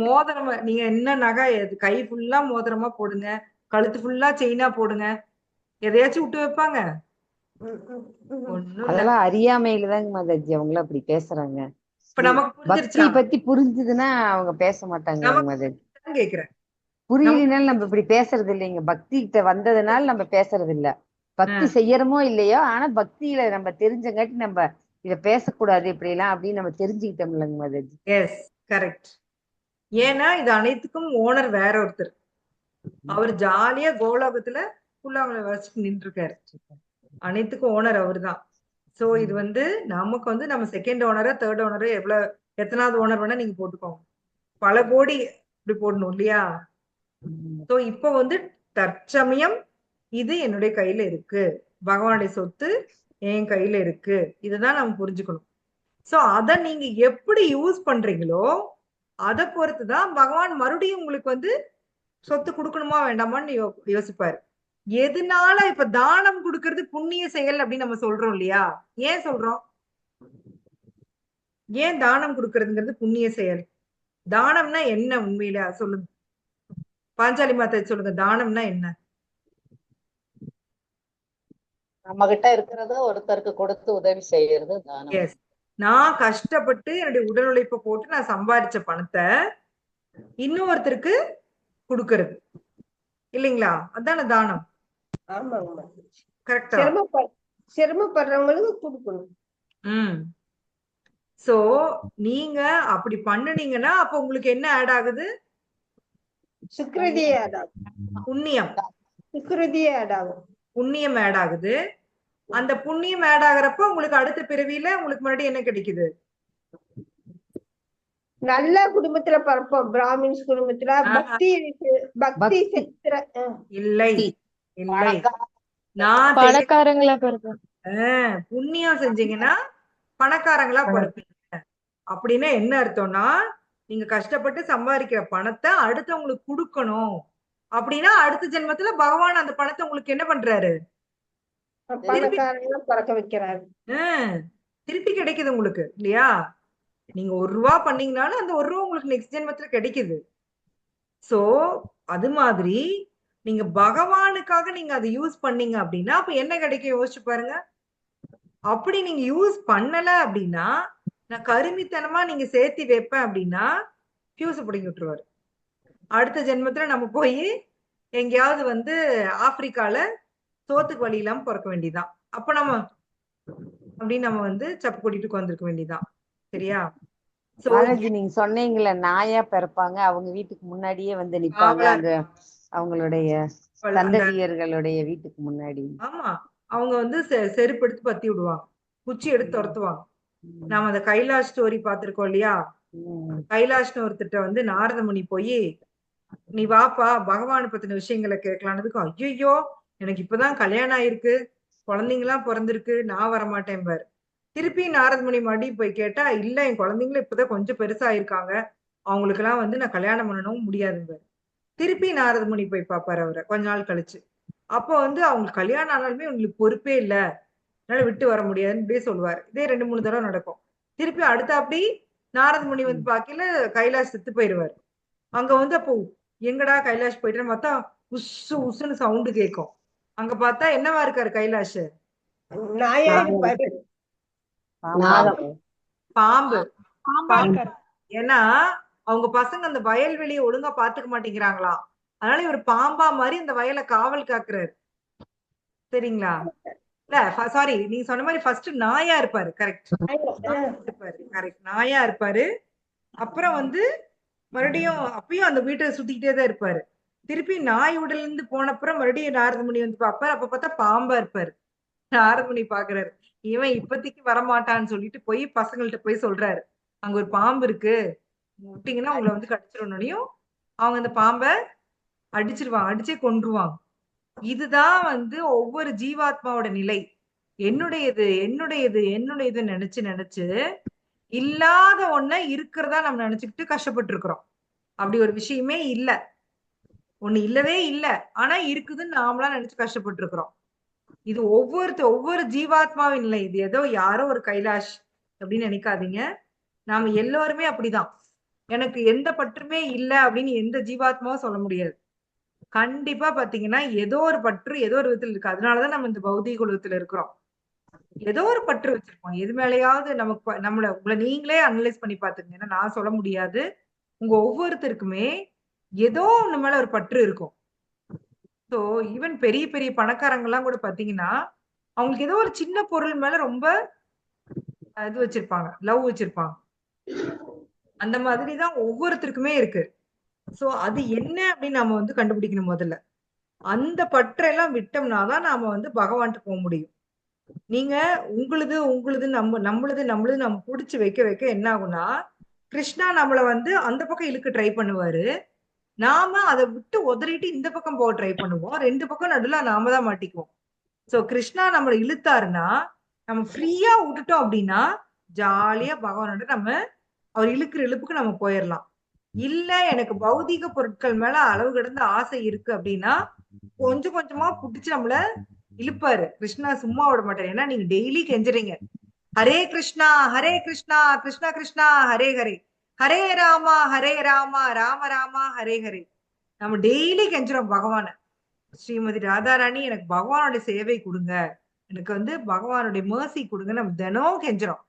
மோதிரம் நீங்க என்ன நகை, கை ஃபுல்லா மோதிரமா போடுங்க, கழுத்து ஃபுல்லா செயினா போடுங்க, எதையாச்சும் விட்டு வைப்பாங்க? அதெல்லாம் அறியாமையிலதாங்க மாதாஜி அவங்கள அப்படி பேசுறாங்க. இப்ப நமக்கு பக்தியை பத்தி புரிஞ்சுதுன்னா அவங்க பேச மாட்டாங்க மாதாஜி. கேக்குறேன், புரியலனால நம்ம இப்படி பேசுறது இல்லைங்க. பக்தி கிட்ட வந்ததுனால நம்ம பேசுறது இல்ல. பக்தி செய்யறமோ இல்லையோ, ஆனா பக்தியில நம்ம தெரிஞ்சங்காட்டி நம்ம இத பேசக்கூடாது இப்படி எல்லாம் அப்படின்னு நம்ம தெரிஞ்சுக்கிட்டோம்லங்க மாதாஜி. Yes correct. ஏன்னா இது அனைத்துக்கும் ஓனர் வேற ஒருத்தர். அவர் ஜாலியா கோலோகத்துல புல்லாங்களை வச்சுட்டு நின்று இருக்காரு. அனைத்துக்கும் ஓனர் அவரு தான். சோ இது வந்து நமக்கு வந்து நம்ம செகண்ட் ஓனரா தேர்ட் ஓனரா எத்தனாவது ஓனர் வேணா நீங்க போட்டுக்கோங்க, பல கோடி இப்படி போடணும் இல்லையா? சோ இப்ப வந்து தற்சமயம் இது என்னுடைய கையில இருக்கு, பகவானுடைய சொத்து என் கையில இருக்கு. இதுதான் நம்ம புரிஞ்சுக்கணும். சோ அத நீங்க எப்படி யூஸ் பண்றீங்களோ அதை பொறுத்துதான் பகவான் மறுபடியும் உங்களுக்கு வந்து சொத்து கொடுக்கணுமா வேண்டாமான்னு யோசிப்பாரு. எதனால இப்ப தானம் கொடுக்கறது புண்ணிய செயல் அப்படின்னு நம்ம சொல்றோம் இல்லையா? ஏன் சொல்றோம்? ஏன் தானம் கொடுக்கறதுங்கிறது புண்ணிய செயல்? தானம்னா என்ன உண்மையில சொல்லுங்க, பாஞ்சாலி மாதா சொல்லுங்க, தானம்னா என்ன? நம்ம கிட்ட இருக்கிறத ஒருத்தருக்கு கொடுத்து உதவி செய்யறது தானம். எஸ், நான் கஷ்டப்பட்டு என்னுடைய உடல் உழைப்பை போட்டு நான் சம்பாதிச்ச பணத்தை இன்னொருத்தருக்கு கொடுக்கறது இல்லைங்களா? அதான தானம். ஆமாங்கம்மா. கரெக்டா? சிரமப்படுறவங்களுக்கு கொடுக்கணும். சோ நீங்க அப்படி பண்ணுனீங்கன்னா அப்ப உங்களுக்கு என்ன ஆட் ஆகுது? சுக்கிரதியே ஆட் ஆகும். புண்ணியம். சுக்கிரதியே ஆட் ஆகும். புண்ணியம் ஆட் ஆகுது. அந்த புண்ணியம் ஆட் ஆகுறப்ப உங்களுக்கு அடுத்த பிறவியில உங்களுக்கு மறுபடியும் என்ன கிடைக்குது? நல்ல குடும்பத்துல பிறப்போம். பிராமின்ஸ் குடும்பத்துல பக்தி செலுத்துற இல்லை இல்லை, நான் பணக்காரங்களா பிறப்போம். புண்ணியம் செஞ்சீங்கன்னா பணக்காரங்களா பிறப்பீங்க. அப்படின்னா என்ன அர்த்தம்னா, நீங்க கஷ்டப்பட்டு சம்பாதிக்கிற பணத்தை அடுத்தவங்களுக்கு கொடுக்கணும் அப்படின்னா அடுத்த ஜென்மத்துல பகவான் அந்த பணத்தை உங்களுக்கு என்ன பண்றாரு? பணக்காரங்களா பிறக்க வைக்கிறாரு. திருப்பி கிடைக்குது உங்களுக்கு இல்லையா? நீங்க 1 ரூபா பண்ணீங்கனாலும் அந்த 1 ரூபா உங்களுக்கு நெக்ஸ்ட் ஜென்மத்துல கிடைக்குது. சோ அது மாதிரி நீங்க பகவானுக்காக நீங்க அதை யூஸ் பண்ணீங்க அப்படின்னா அப்ப என்ன கிடைக்கும் யோசிச்சு பாருங்க. அப்படி நீங்க யூஸ் பண்ணல அப்படின்னா, நான் கருமித்தனமா நீங்க சேர்த்தி வைப்பேன் அப்படின்னா ஃபியூஸ் பிடிங்கி விட்டுருவாரு. அடுத்த ஜென்மத்துல நம்ம போய் எங்கேயாவது வந்து ஆப்பிரிக்கால சோத்துக்கு வழி இல்லாம பிறக்க வேண்டியதான். அப்ப நம்ம அப்படின்னு நம்ம வந்து சப்பு கூட்டிட்டு வந்திருக்க வேண்டியதான். சரியா? மாதாஜி நீங்க சொன்னீங்கல்ல நாயா பிறப்பாங்க, அவங்க வீட்டுக்கு முன்னாடியே வந்து நிப்பாங்க, அந்த அவங்களுடைய சந்ததியர்களுடைய வீட்டுக்கு முன்னாடி. ஆமா, அவங்க வந்து செருப்பு எடுத்து பத்தி விடுவாங்க, குச்சி எடுத்து துரத்துவாங்க. நாம அந்த கைலாஷ் ஸ்டோரி பாத்திருக்கோம் இல்லையா? கைலாஷ்னு ஒருத்திட்ட வந்து நாரத முனி போய், நீ வாப்பா பகவான் பத்தின விஷயங்களை கேட்கலான்னதுக்கும், ஐயோ எனக்கு இப்பதான் கல்யாணம் ஆயிருக்கு, குழந்தைங்களாம் பிறந்திருக்கு, நான் வரமாட்டேன் பாரு. திருப்பி நாரத முனி மறுபடியும் போய் கேட்டா, இல்ல என் குழந்தைங்களும் இப்பதான் கொஞ்சம் பெருசா இருக்காங்க, அவங்களுக்கு எல்லாம் வந்து நான் கல்யாணம் பண்ணணும் முடியாதுங்க. திருப்பி நாரத முனி போய் பாப்பாரு அவரை கொஞ்ச நாள் கழிச்சு. அப்போ வந்து அவங்களுக்கு கல்யாணம் ஆனாலுமே உங்களுக்கு பொறுப்பே இல்ல, அதனால விட்டு வர முடியாதுன்னு இப்படியே சொல்லுவாரு. இதே 2-3 தடவை நடக்கும். திருப்பி அடுத்த அப்படி நாரத முனி வந்து பாக்கல கைலாஷ் செத்து போயிருவாரு. அங்க வந்து அப்போ எங்கடா கைலாஷ் போயிட்டு பார்த்தா உஸ்ஸு உஸ்ஸுன்னு சவுண்டு கேட்கும். அங்க பார்த்தா என்னவா இருக்காரு கைலாஷ்? பாம்பு. ஏன்னா அவங்க பசங்க அந்த வயல்வெளியை ஒழுங்கா பாத்துக்க மாட்டேங்கிறாங்களா, அதனால இவர் பாம்பா மாதிரி அந்த வயலை காவல் காக்குறாரு. சரிங்களா? இல்ல சாரி, நீங்க சொன்ன மாதிரி ஃபர்ஸ்ட் நாயா இருப்பாரு. கரெக்ட், கரெக்ட், நாயா இருப்பாரு. அப்புறம் வந்து மறுபடியும் அப்பயும் அந்த வீட்டை சுத்திக்கிட்டே தான் இருப்பாரு. திருப்பி நாய் உடல்ல இருந்து போனப்புறம் மறுபடியும் நாரத முனி வந்து பாப்பாரு. அப்ப பார்த்தா பாம்பா இருப்பாரு. நாரத முனி பாக்குறாரு, இவன் இப்பத்திக்கு வரமாட்டான்னு சொல்லிட்டு போய் பசங்கள்ட்ட போய் சொல்றாரு, அங்க ஒரு பாம்பு இருக்கு, விட்டீங்கன்னா உங்களை வந்து கடிச்சிடணும். அவங்க அந்த பாம்பை அடிச்சிருவாங்க, அடிச்சே கொன்றுவாங்க. இதுதான் வந்து ஒவ்வொரு ஜீவாத்மாவோட நிலை. என்னுடையது என்னுடையது என்னுடையது நினைச்சு நினைச்சு இல்லாத ஒண்ண இருக்கிறதா நம்ம நினைச்சுக்கிட்டு கஷ்டப்பட்டு இருக்கிறோம். அப்படி ஒரு விஷயமே இல்ல, ஒண்ணு இல்லவே இல்ல, ஆனா இருக்குதுன்னு நாமளா நினைச்சு கஷ்டப்பட்டு இருக்கிறோம். இது ஒவ்வொரு ஜீவாத்மாவின் நிலை. இது ஏதோ யாரோ ஒரு கைலாஷ் அப்படின்னு நினைக்காதீங்க. நாம எல்லோருமே அப்படிதான். எனக்கு எந்த பற்றுமே இல்ல அப்படின்னு எந்த ஜீவாத்மாவும் சொல்ல முடியாது. கண்டிப்பா பாத்தீங்கன்னா ஏதோ ஒரு பற்று ஏதோ ஒரு விதத்துல இருக்கு. அதனாலதான் நம்ம இந்த பௌதிக உலகத்துல இருக்கிறோம். ஏதோ ஒரு பற்று வச்சிருப்போம் எது மேலேயாவது. நமக்கு உங்களை நீங்களே அனலைஸ் பண்ணி பாத்துங்க. ஏன்னா நான் சொல்ல முடியாது. உங்க ஒவ்வொருத்தருக்குமே ஏதோ ஒண்ணு மேல ஒரு பற்று இருக்கும். சோ ஈவன் பெரிய பெரிய பணக்காரங்க எல்லாம் கூட பாத்தீங்கன்னா அவங்களுக்கு ஏதோ ஒரு சின்ன பொருள் மேல ரொம்ப இது வச்சிருப்பாங்க, லவ் வச்சிருப்பாங்க. அந்த மாதிரிதான் ஒவ்வொருத்தருக்குமே இருக்கு. சோ அது என்ன அப்படின்னு நாம வந்து கண்டுபிடிக்கணும் முதல்ல. அந்த பற்றையெல்லாம் விட்டோம்னாதான் நாம வந்து பகவான்ட்டு போக முடியும். நீங்க உங்களுது நம்மளுது நம்ம புடிச்சு வைக்க வைக்க என்ன ஆகும்னா, கிருஷ்ணா நம்மள வந்து அந்த பக்கம் இழுக்க ட்ரை பண்ணுவாரு. நாம அதை விட்டு உதறிட்டு இந்த பக்கம் போக ட்ரை பண்ணுவோம். 2 பக்கம் நடுவுல நாம தான் மாட்டிக்குவோம். சோ கிருஷ்ணா நம்மளை இழுத்தாருன்னா நம்ம ஃப்ரீயா விட்டுட்டோம் அப்படின்னா ஜாலியா பகவானோட நம்ம அவர் இழுக்கிற இழுப்புக்கு நம்ம போயிடலாம். இல்ல எனக்கு பௌதிக பொருட்கள் மேல அளவு கடந்த ஆசை இருக்கு அப்படின்னா கொஞ்சம் கொஞ்சமா புடிச்சு நம்மள இழுப்பாரு. கிருஷ்ணா சும்மா விட மாட்டாரு. ஏன்னா நீங்க டெய்லி கெஞ்சுறீங்க, ஹரே கிருஷ்ணா கிருஷ்ணா கிருஷ்ணா ஹரே ஹரே, ஹரே ராமா ராம ராமா ஹரே ஹரே. நம்ம டெய்லி கெஞ்சுறோம் பகவான, ஸ்ரீமதி ராதாராணி எனக்கு பகவானுடைய சேவை கொடுங்க, எனக்கு வந்து பகவானுடைய mercy கொடுங்க, நம்ம தினம் கெஞ்சுறோம்.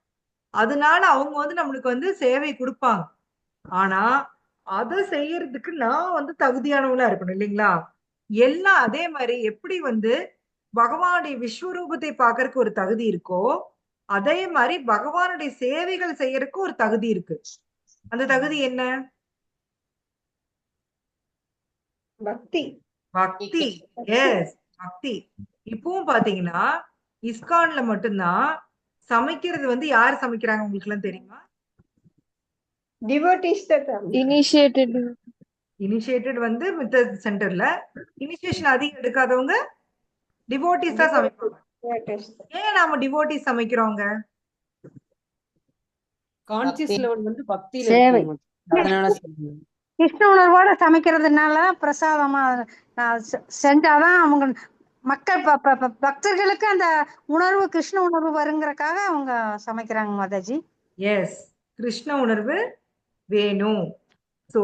அதனால அவங்க வந்து நம்மளுக்கு வந்து சேவை கொடுப்பாங்க. ஆனா அதை செய்யறதுக்கு நான் வந்து தகுதியானவங்களா இருக்கணும் இல்லைங்களா? எல்லாம் அதே மாதிரி எப்படி வந்து பகவானுடைய விஸ்வரூபத்தை பார்க்கறதுக்கு ஒரு தகுதி இருக்கோ அதே மாதிரி பகவானுடைய சேவைகள் செய்யறதுக்கு ஒரு தகுதி இருக்கு. அந்த தகுதி என்ன? பக்தி. பக்தி. எஸ், பக்தி. இப்பவும் பாத்தீங்கன்னா இஸ்கான்ல மட்டும்தான் சமைக்கிறது வந்து யாரு சமைக்கிறாங்க உங்களுக்கு எல்லாம் தெரியுமா? டிவோட்டிஸ் தான். இனிஷியேட்டட் வந்து மித்த சென்டர்ல இனிஷியேஷன் அதிகம் எடுக்காதவங்க டிவோட்டிஸ் தான் சமைப்பாங்க. ஏன் நாம டிவோட்டிஸ் சமைக்கிறோங்க? கான்சியஸ் லெவல் வந்து பக்தியில சேவை. இருக்கும். அதனால சொல்றேன். கிருஷ்ண உணர்வோட சமைக்கிறதுனால பிரசாதமா செஞ்சாதான் அவங்க மக்கள் பக்தர்களுக்கு அந்த உணர்வு கிருஷ்ண உணர்வு வருங்கிறதுக்காக அவங்க சமைக்கிறாங்க மாதாஜி. எஸ், கிருஷ்ண உணர்வு வேணும். சோ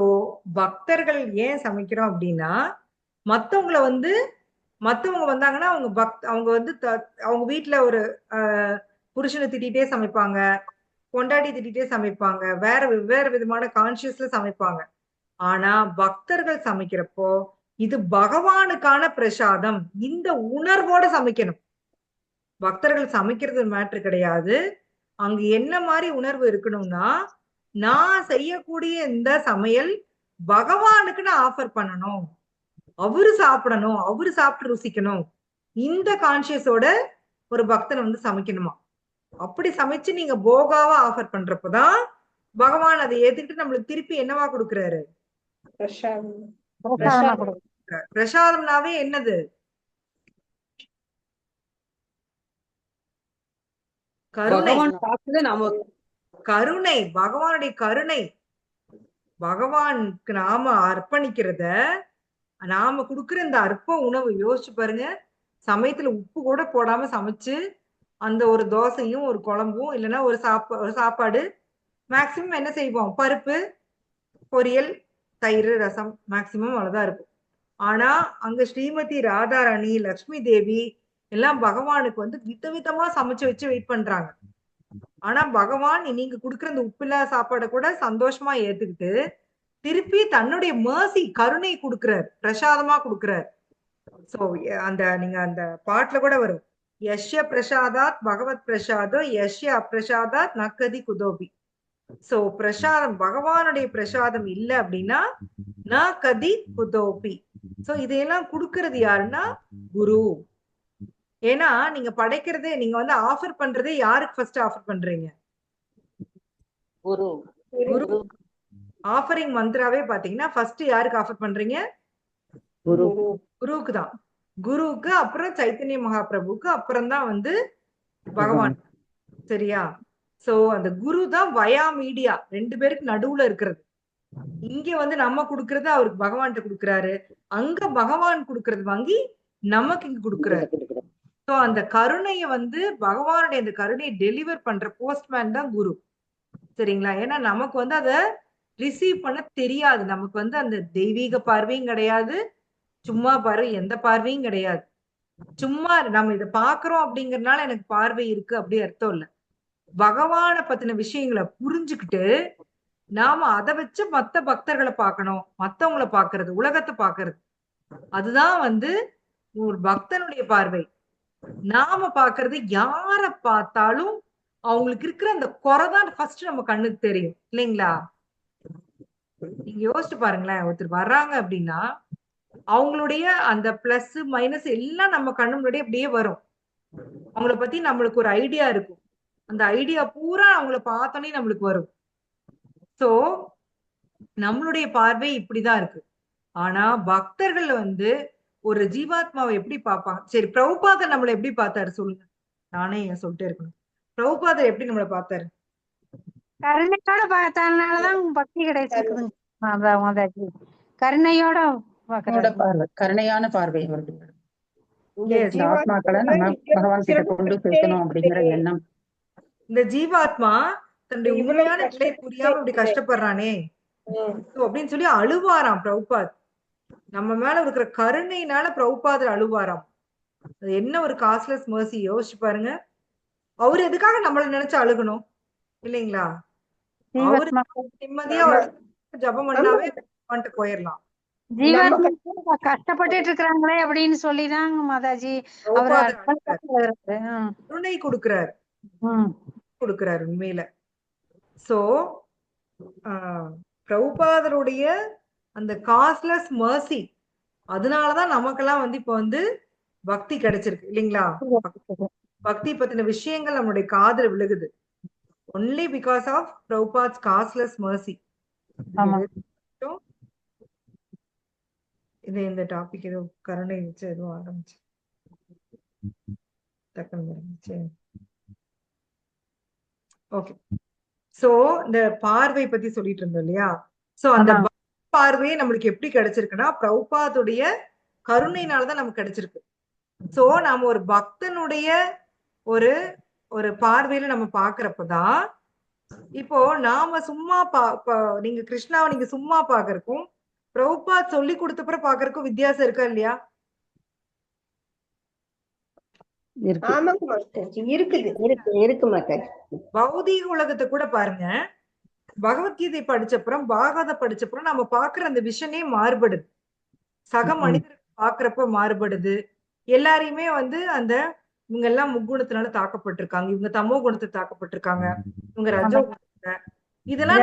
பக்தர்கள் ஏன் சமைக்கிறோம் அப்படின்னா மத்தவங்க வந்தாங்கன்னா அவங்க வந்து அவங்க வீட்டுல ஒரு புருஷனை திட்டிகிட்டே சமைப்பாங்க, கொண்டாடி திட்டிகிட்டே சமைப்பாங்க, வெவ்வேறு விதமான கான்சியஸ்ல சமைப்பாங்க. ஆனா பக்தர்கள் சமைக்கிறப்போ இது பகவானுக்கான பிரசாதம், இந்த உணர்வோட சமைக்கணும். பக்தர்கள் சமைக்கிறது மேட்ரு கிடையாது. அங்க என்ன மாதிரி உணர்வு இருக்கணும்னா நான் செய்யக்கூடிய இந்த சமையல் பகவானுக்கு நான் ஆஃபர் பண்ணணும், அவரு சாப்பிடணும், அவரு சாப்பிட்டு ருசிக்கணும், இந்த கான்சியஸோட ஒரு பக்தனை வந்து சமைக்கணுமா. அப்படி சமைச்சு நீங்க போகாவா ஆஃபர் பண்றப்பதான் பகவான் அதை ஏத்துக்கிட்டு நம்மளுக்கு திருப்பி என்னவா கொடுக்குறாரு? பிரசாதம்னாவே என்னது? கருணை. கருணை, பகவானுடைய கருணை. பகவானுக்கு நாம அர்ப்பணிக்கிறத, நாம கொடுக்குற இந்த அற்ப உணவு யோசிச்சு பாருங்க. சமயத்துல உப்பு கூட போடாம சமைச்சு அந்த ஒரு தோசையும் ஒரு குழம்பும் இல்லைன்னா ஒரு சாப்பாடு, மேக்சிமம் என்ன செய்வோம்? பருப்பு, பொரியல், தயிர், ரசம், மேக்சிமம் அவ்வளவுதான் இருக்கும். ஆனா அங்க ஸ்ரீமதி ராதாராணி, லக்ஷ்மி தேவி எல்லாம் பகவானுக்கு வந்து விதவிதமா சமைச்சு வச்சு வெயிட் பண்றாங்க. ஆனா பகவான் நீங்க குடுக்குற இந்த உப்பில்லா சாப்பாடை கூட சந்தோஷமா ஏத்துக்கிட்டு திருப்பி தன்னுடைய mercy கருணை கொடுக்கிறார், பிரசாதமா கொடுக்கிறார். சோ அந்த நீங்க அந்த பாட்டுல கூட வரும், யஷ்ய பிரசாதாத் பகவத் பிரசாதோ யஷ்ய அப்பிரசாதாத் நக்கதி குதோபி. சோ பிரசாதம், பகவானுடைய பிரசாதம் இல்ல அப்படின்னா ந கதி குதோபி. சோ இதையெல்லாம் கொடுக்கறது யாருன்னா குரு. ஏன்னா நீங்க படைக்கிறதே, நீங்க வந்து ஆஃபர் பண்றதே யாருக்கு ஃபர்ஸ்ட் ஆஃபர் பண்றீங்க? குரு. குரு. ஆஃபரிங் மந்த்ராவே பாத்தீங்கன்னா ஃபர்ஸ்ட் யாருக்கு ஆஃபர் பண்றீங்க? குரு. குருவுக்கு தான். குருவுக்கு அப்புறம் சைத்தன்ய மகாபிரபுக்கு அப்புறம் தான் வந்து பகவான். சரியா? சோ அந்த குரு தான் வயா மீடியா, 2 பேருக்கு நடுவுல இருக்கிறது. இங்க வந்து நம்ம குடுக்கறது அவருக்கு பகவான்கிட்ட கொடுக்குறாரு, அங்க பகவான் கொடுக்கறது வாங்கி நமக்கு இங்க கொடுக்குறாரு. சோ அந்த கருணைய வந்து பகவானுடைய அந்த கருணையை டெலிவர் பண்ற போஸ்ட்மேன் தான் குரு. சரிங்களா? ஏன்னா நமக்கு வந்து அதை ரிசீவ் பண்ண தெரியாது. நமக்கு வந்து அந்த தெய்வீக பார்வையும் கிடையாது, சும்மா பார்வை எந்த பார்வையும் கிடையாது. சும்மா நம்ம இதை பாக்குறோம் அப்படிங்கறதுனால எனக்கு பார்வை இருக்கு அப்படி அர்த்தம் இல்ல. பகவானை பத்தின விஷயங்களை புரிஞ்சுக்கிட்டு நாம அதை வச்சு மத்த பக்தர்களை பார்க்கணும், மத்தவங்களை பாக்குறது, உலகத்தை பாக்குறது, அதுதான் வந்து ஒரு பக்தனுடைய பார்வை. நாம பாக்குறது யார பார்த்தாலும் அவங்களுக்கு இருக்கிற அந்த குறைதான் ஃபர்ஸ்ட் நம்ம கண்ணுக்கு தெரியும் இல்லைங்களா? நீங்க யோசிச்சு பாருங்களேன், ஒருத்தர் வர்றாங்க அப்படின்னா அவங்களுடைய அந்த பிளஸ் மைனஸ் எல்லாம் நம்ம கண்ணு முன்னாடி அப்படியே வரும். அவங்கள பத்தி நம்மளுக்கு ஒரு ஐடியா இருக்கும், அந்த ஐடியா பூரா அவங்கள பார்த்தோன்னே நம்மளுக்கு வரும். சோ நம்மளுடைய பார்வை இப்படிதான் இருக்கு. ஆனா பக்தர்கள் வந்து ஒரு ஜீவாத்மாவை எப்படி பார்ப்பாங்க? சரி, பிரபுபாதர் நம்மளை எப்படி பார்த்தாரு சொல்லுங்க. நானே ஏன் சொல்லிட்டே இருக்கணும். பிரபுபாதர் எப்படி நம்மளை பார்த்தாரு? கருணையோட பார்த்ததுனாலதான் பக்தி கிடைச்சிருக்குதுங்க மாதாஜி. கருணையோட பார்க்கறாரு. பார்வை, கருணையான பார்வை அவர்களுக்கு. இந்த Yes. இந்த ஆத்மாக்களை நம்ம பகவான் கிட்ட கொண்டு சேர்க்கணும் அப்படிங்கிற எண்ணம். இந்த ஜீவாத்மா தன்னுடைய இவ்வளவு உண்மையான நிலை கஷ்டப்பட்டு புரியாம இப்படி கஷ்டப்படுறானே So, அப்படின்னு சொல்லி அழுவாராம் பிரபுபாத். நம்ம மேல இருக்கிற கருணையினால பிரபுபாதர் அழுவாராம். அது என்ன ஒரு காஸ்ட்லெஸ் மர்சி, யோசிச்சு பாருங்க. அவரு எதுக்காக நம்மள நினைச்சு அழுகணும் இல்லைங்களா? அவரு ஜீவாத்மா நிம்மதியா ஜபம் பண்ணாவே பண்ணிட்டு போயிடலாம். ஜீவாத்மா கஷ்டப்பட்டுட்டு இருக்கிறாங்களே அப்படின்னு சொல்லிதான் மாதாஜி அவர் பிரபுபாதர் கருணை கொடுக்கிறார் கொடுக்கிறார் உண்மையில. சோ பிரபுபாதருடைய அந்த காஸ்ட்லெஸ் மர்சி, அதனாலதான் நமக்கெல்லாம் வந்து இப்ப வந்து பக்தி கிடைச்சிருக்கு இல்லைங்களா? பக்தி பத்தின விஷயங்கள் நம்மளுடைய காதுல விழுகுது. Only because of Prabhupada's castless mercy. இது இந்த டாபிக் ஏதோ கருணை வச்சு ஏதோ ஆரம்பிச்சு ஓகே. சோ இந்த பார்வை பத்தி சொல்லிட்டு இருந்தோம் இல்லையா? சோ அந்த பார்வையே நம்மளுக்கு எப்படி கிடைச்சிருக்குன்னா பிரபுபாதுடைய கருணையினாலதான் நமக்கு கிடைச்சிருக்கு. சோ நாம ஒரு பக்தனுடைய ஒரு ஒரு பார்வையில நம்ம பாக்குறப்பதான், இப்போ நாம சும்மா நீங்க கிருஷ்ணாவை நீங்க சும்மா பாக்குறக்கும் பிரபுபாத் சொல்லி கொடுத்தப்பற பாக்குறக்கும் வித்தியாசம் இருக்கா இல்லையா? ஆமாங்க மாஸ்டர்ஜி, இருக்கு மாஸ்டர். பௌதீக உலகத்தை கூட பாருங்க, பகவத்கீதை படிச்சப்புறம் பாகவத படிச்சப்புறம் நம்ம பாக்குற அந்த விஷனே மாறுபடுது. சக மனிதர் பாக்குறப்ப மாறுபடுது. எல்லாரையுமே வந்து அந்த இவங்க எல்லாம் முக்குணத்தினால தாக்கப்பட்டிருக்காங்க, இவங்க தமோ குணத்தை தாக்கப்பட்டிருக்காங்க, இவங்க ரஜோ குணத்தை, இதெல்லாம்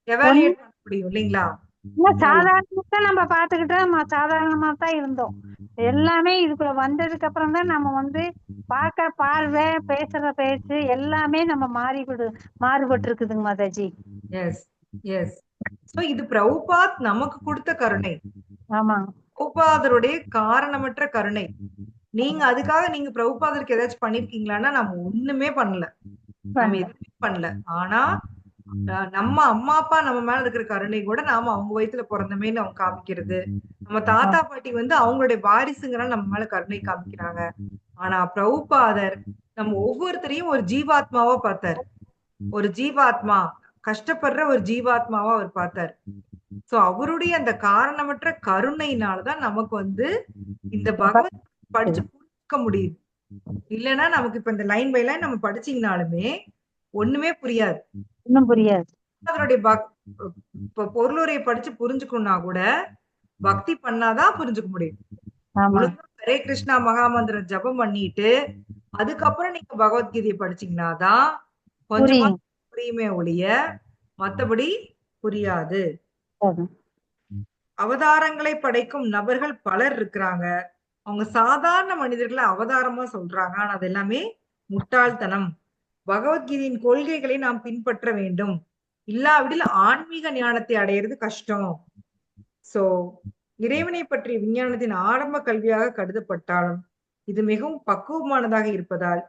எவாலுவேட் பண்ண முடியும் இல்லைங்களா? சாதாரணமா நம்ம பாத்துக்கிட்டா சாதாரணமா தான் இருந்தோம். எல்லாமே இதுக்குள்ள வந்ததுக்கு அப்புறம் தான் நம்ம வந்து பாக்குற பார்வை, பேசுற பேச்சு எல்லாமே நம்ம மாறுபட்டு இருக்குதுங்க மாதாஜி. S S. சோ இது பிரபுபாத் நமக்கு கொடுத்த கருணை. ஆமா, பிரபுபாதருடைய காரணமற்ற கருணை. நீங்க அதுக்காக நீங்க பிரபுபாதருக்கு ஏதாச்சும் பண்ணிருக்கீங்களான்னா நம்ம ஒண்ணுமே பண்ணல, நம்ம எதுவுமே பண்ணல. ஆனா நம்ம அம்மா அப்பா நம்ம மேல இருக்கிற கருணை கூட நாம அவங்க வயித்துல பிறந்தமேன்னு அவங்க காமிக்கிறது. நம்ம தாத்தா பாட்டி வந்து அவங்களுடைய வாரிசுங்கிறால நம்ம மேல கருணை காமிக்கிறாங்க. ஆனா பிரபுபாதர் நம்ம ஒவ்வொருத்தரையும் ஒரு ஜீவாத்மாவா பார்த்தாரு. ஒரு ஜீவாத்மா, கஷ்டப்படுற ஒரு ஜீவாத்மாவா அவர் பார்த்தாரு. சோ அவருடைய அந்த காரணமற்ற கருணையினாலதான் நமக்கு வந்து இந்த பகவத் படிச்சு புரிஞ்சுக்க முடியுது. இல்லைன்னா நமக்கு இப்ப இந்த லைன் பை லைன் நம்ம படிச்சீங்கனாலுமே ஒண்ணுமே புரியாது. அதனுடைய பொருளுரையை படிச்சு புரிஞ்சுக்கணும்னா கூட பக்தி பண்ணாதான் புரிஞ்சுக்க முடியும். ஹரே கிருஷ்ணா மகாமந்திரம் ஜபம் பண்ணிட்டு அதுக்கப்புறம் நீங்க பகவத்கீதையை படிச்சீங்கன்னாதான் கொஞ்சமா புரியுமே ஒழிய மத்தபடி புரியாது. அவதாரங்களை படைக்கும் நபர்கள் பலர் இருக்கிறாங்க. அவங்க சாதாரண மனிதர்களை அவதாரமா சொல்றாங்க. ஆனா அது எல்லாமே முட்டாள்தனம். பகவத்கீதையின் கொள்கைகளை நாம் பின்பற்ற வேண்டும். இல்லாவிடில் ஆன்மீக ஞானத்தை அடையிறது கஷ்டம். சோ இறைவனை பற்றிய விஞ்ஞானத்தின் ஆரம்ப கல்வியாக கருதப்பட்டாலும் இது மிகவும் பக்குவமானதாக இருப்பதால்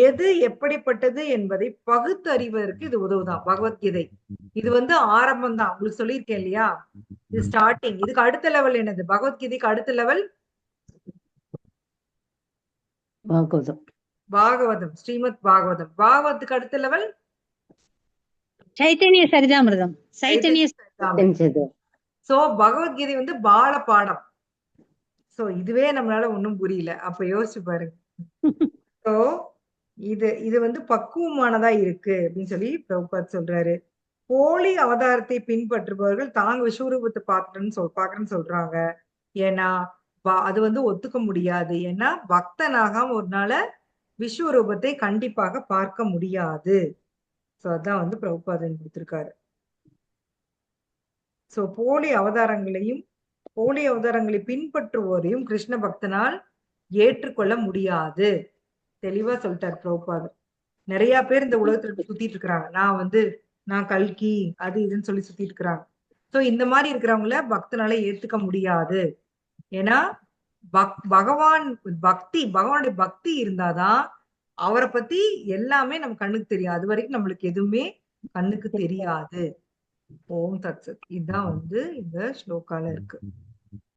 எது எப்படிப்பட்டது என்பதை பகுத்தறிவதற்கு இது உதவுதான் பகவத்கீதை. இது வந்து ஆரம்பம் தான், உங்களுக்கு சொல்லியிருக்கேன் இல்லையா? இது ஸ்டார்டிங். இதுக்கு அடுத்த லெவல் என்னது? பகவத்கீதைக்கு அடுத்த லெவல் பாகவதம், ஸ்ரீமத் பாகவதம். பாகவத்துக்கு அடுத்த லெவல் சைத்தன்ய சரிதாமிர்தம். சோ பகவத்கீதை வந்து பால பாடம். சோ இதுவே நம்மளால ஒண்ணும் புரியல. அப்ப யோசிச்சு பாருங்க. சோ இது வந்து பக்குவமானதா இருக்கு அப்படின்னு சொல்லி பிரபுபாத் சொல்றாரு. போலி அவதாரத்தை பின்பற்றுபவர்கள் தாங்க விஸ்வரூபத்தை பாக்குறேன்னு சொல்றாங்க. ஏன்னா அது வந்து ஒத்துக்க முடியாது. ஏன்னா பக்தனாகாம ஒரு நாள விஸ்வரூபத்தை கண்டிப்பாக பார்க்க முடியாது. சோ அதான் வந்து பிரபுபாதன் கொடுத்திருக்காரு. சோ போலி அவதாரங்களை பின்பற்றுவோரையும் கிருஷ்ண பக்தனால் ஏற்றுக்கொள்ள முடியாது. தெளிவா சொல்லிட்டார் பிரபுபாதர். நிறைய பேர் இந்த உலகத்துல சுத்திட்டு இருக்கிறாங்க. நான் கல்கி அது இதுன்னு சொல்லி சுத்திட்டு இருக்கிறாங்க. சோ இந்த மாதிரி இருக்கிறவங்கள பக்தனால ஏத்துக்க முடியாது. ஏன்னா பகவான் பகவானுடைய பக்தி இருந்தாதான் அவரை பத்தி எல்லாமே நம்ம கண்ணுக்கு தெரியும். அது வரைக்கும் நம்மளுக்கு எதுவுமே கண்ணுக்கு தெரியாது. ஓம் தத் சத். இதுதான் வந்து இந்த ஸ்லோகால இருக்கு.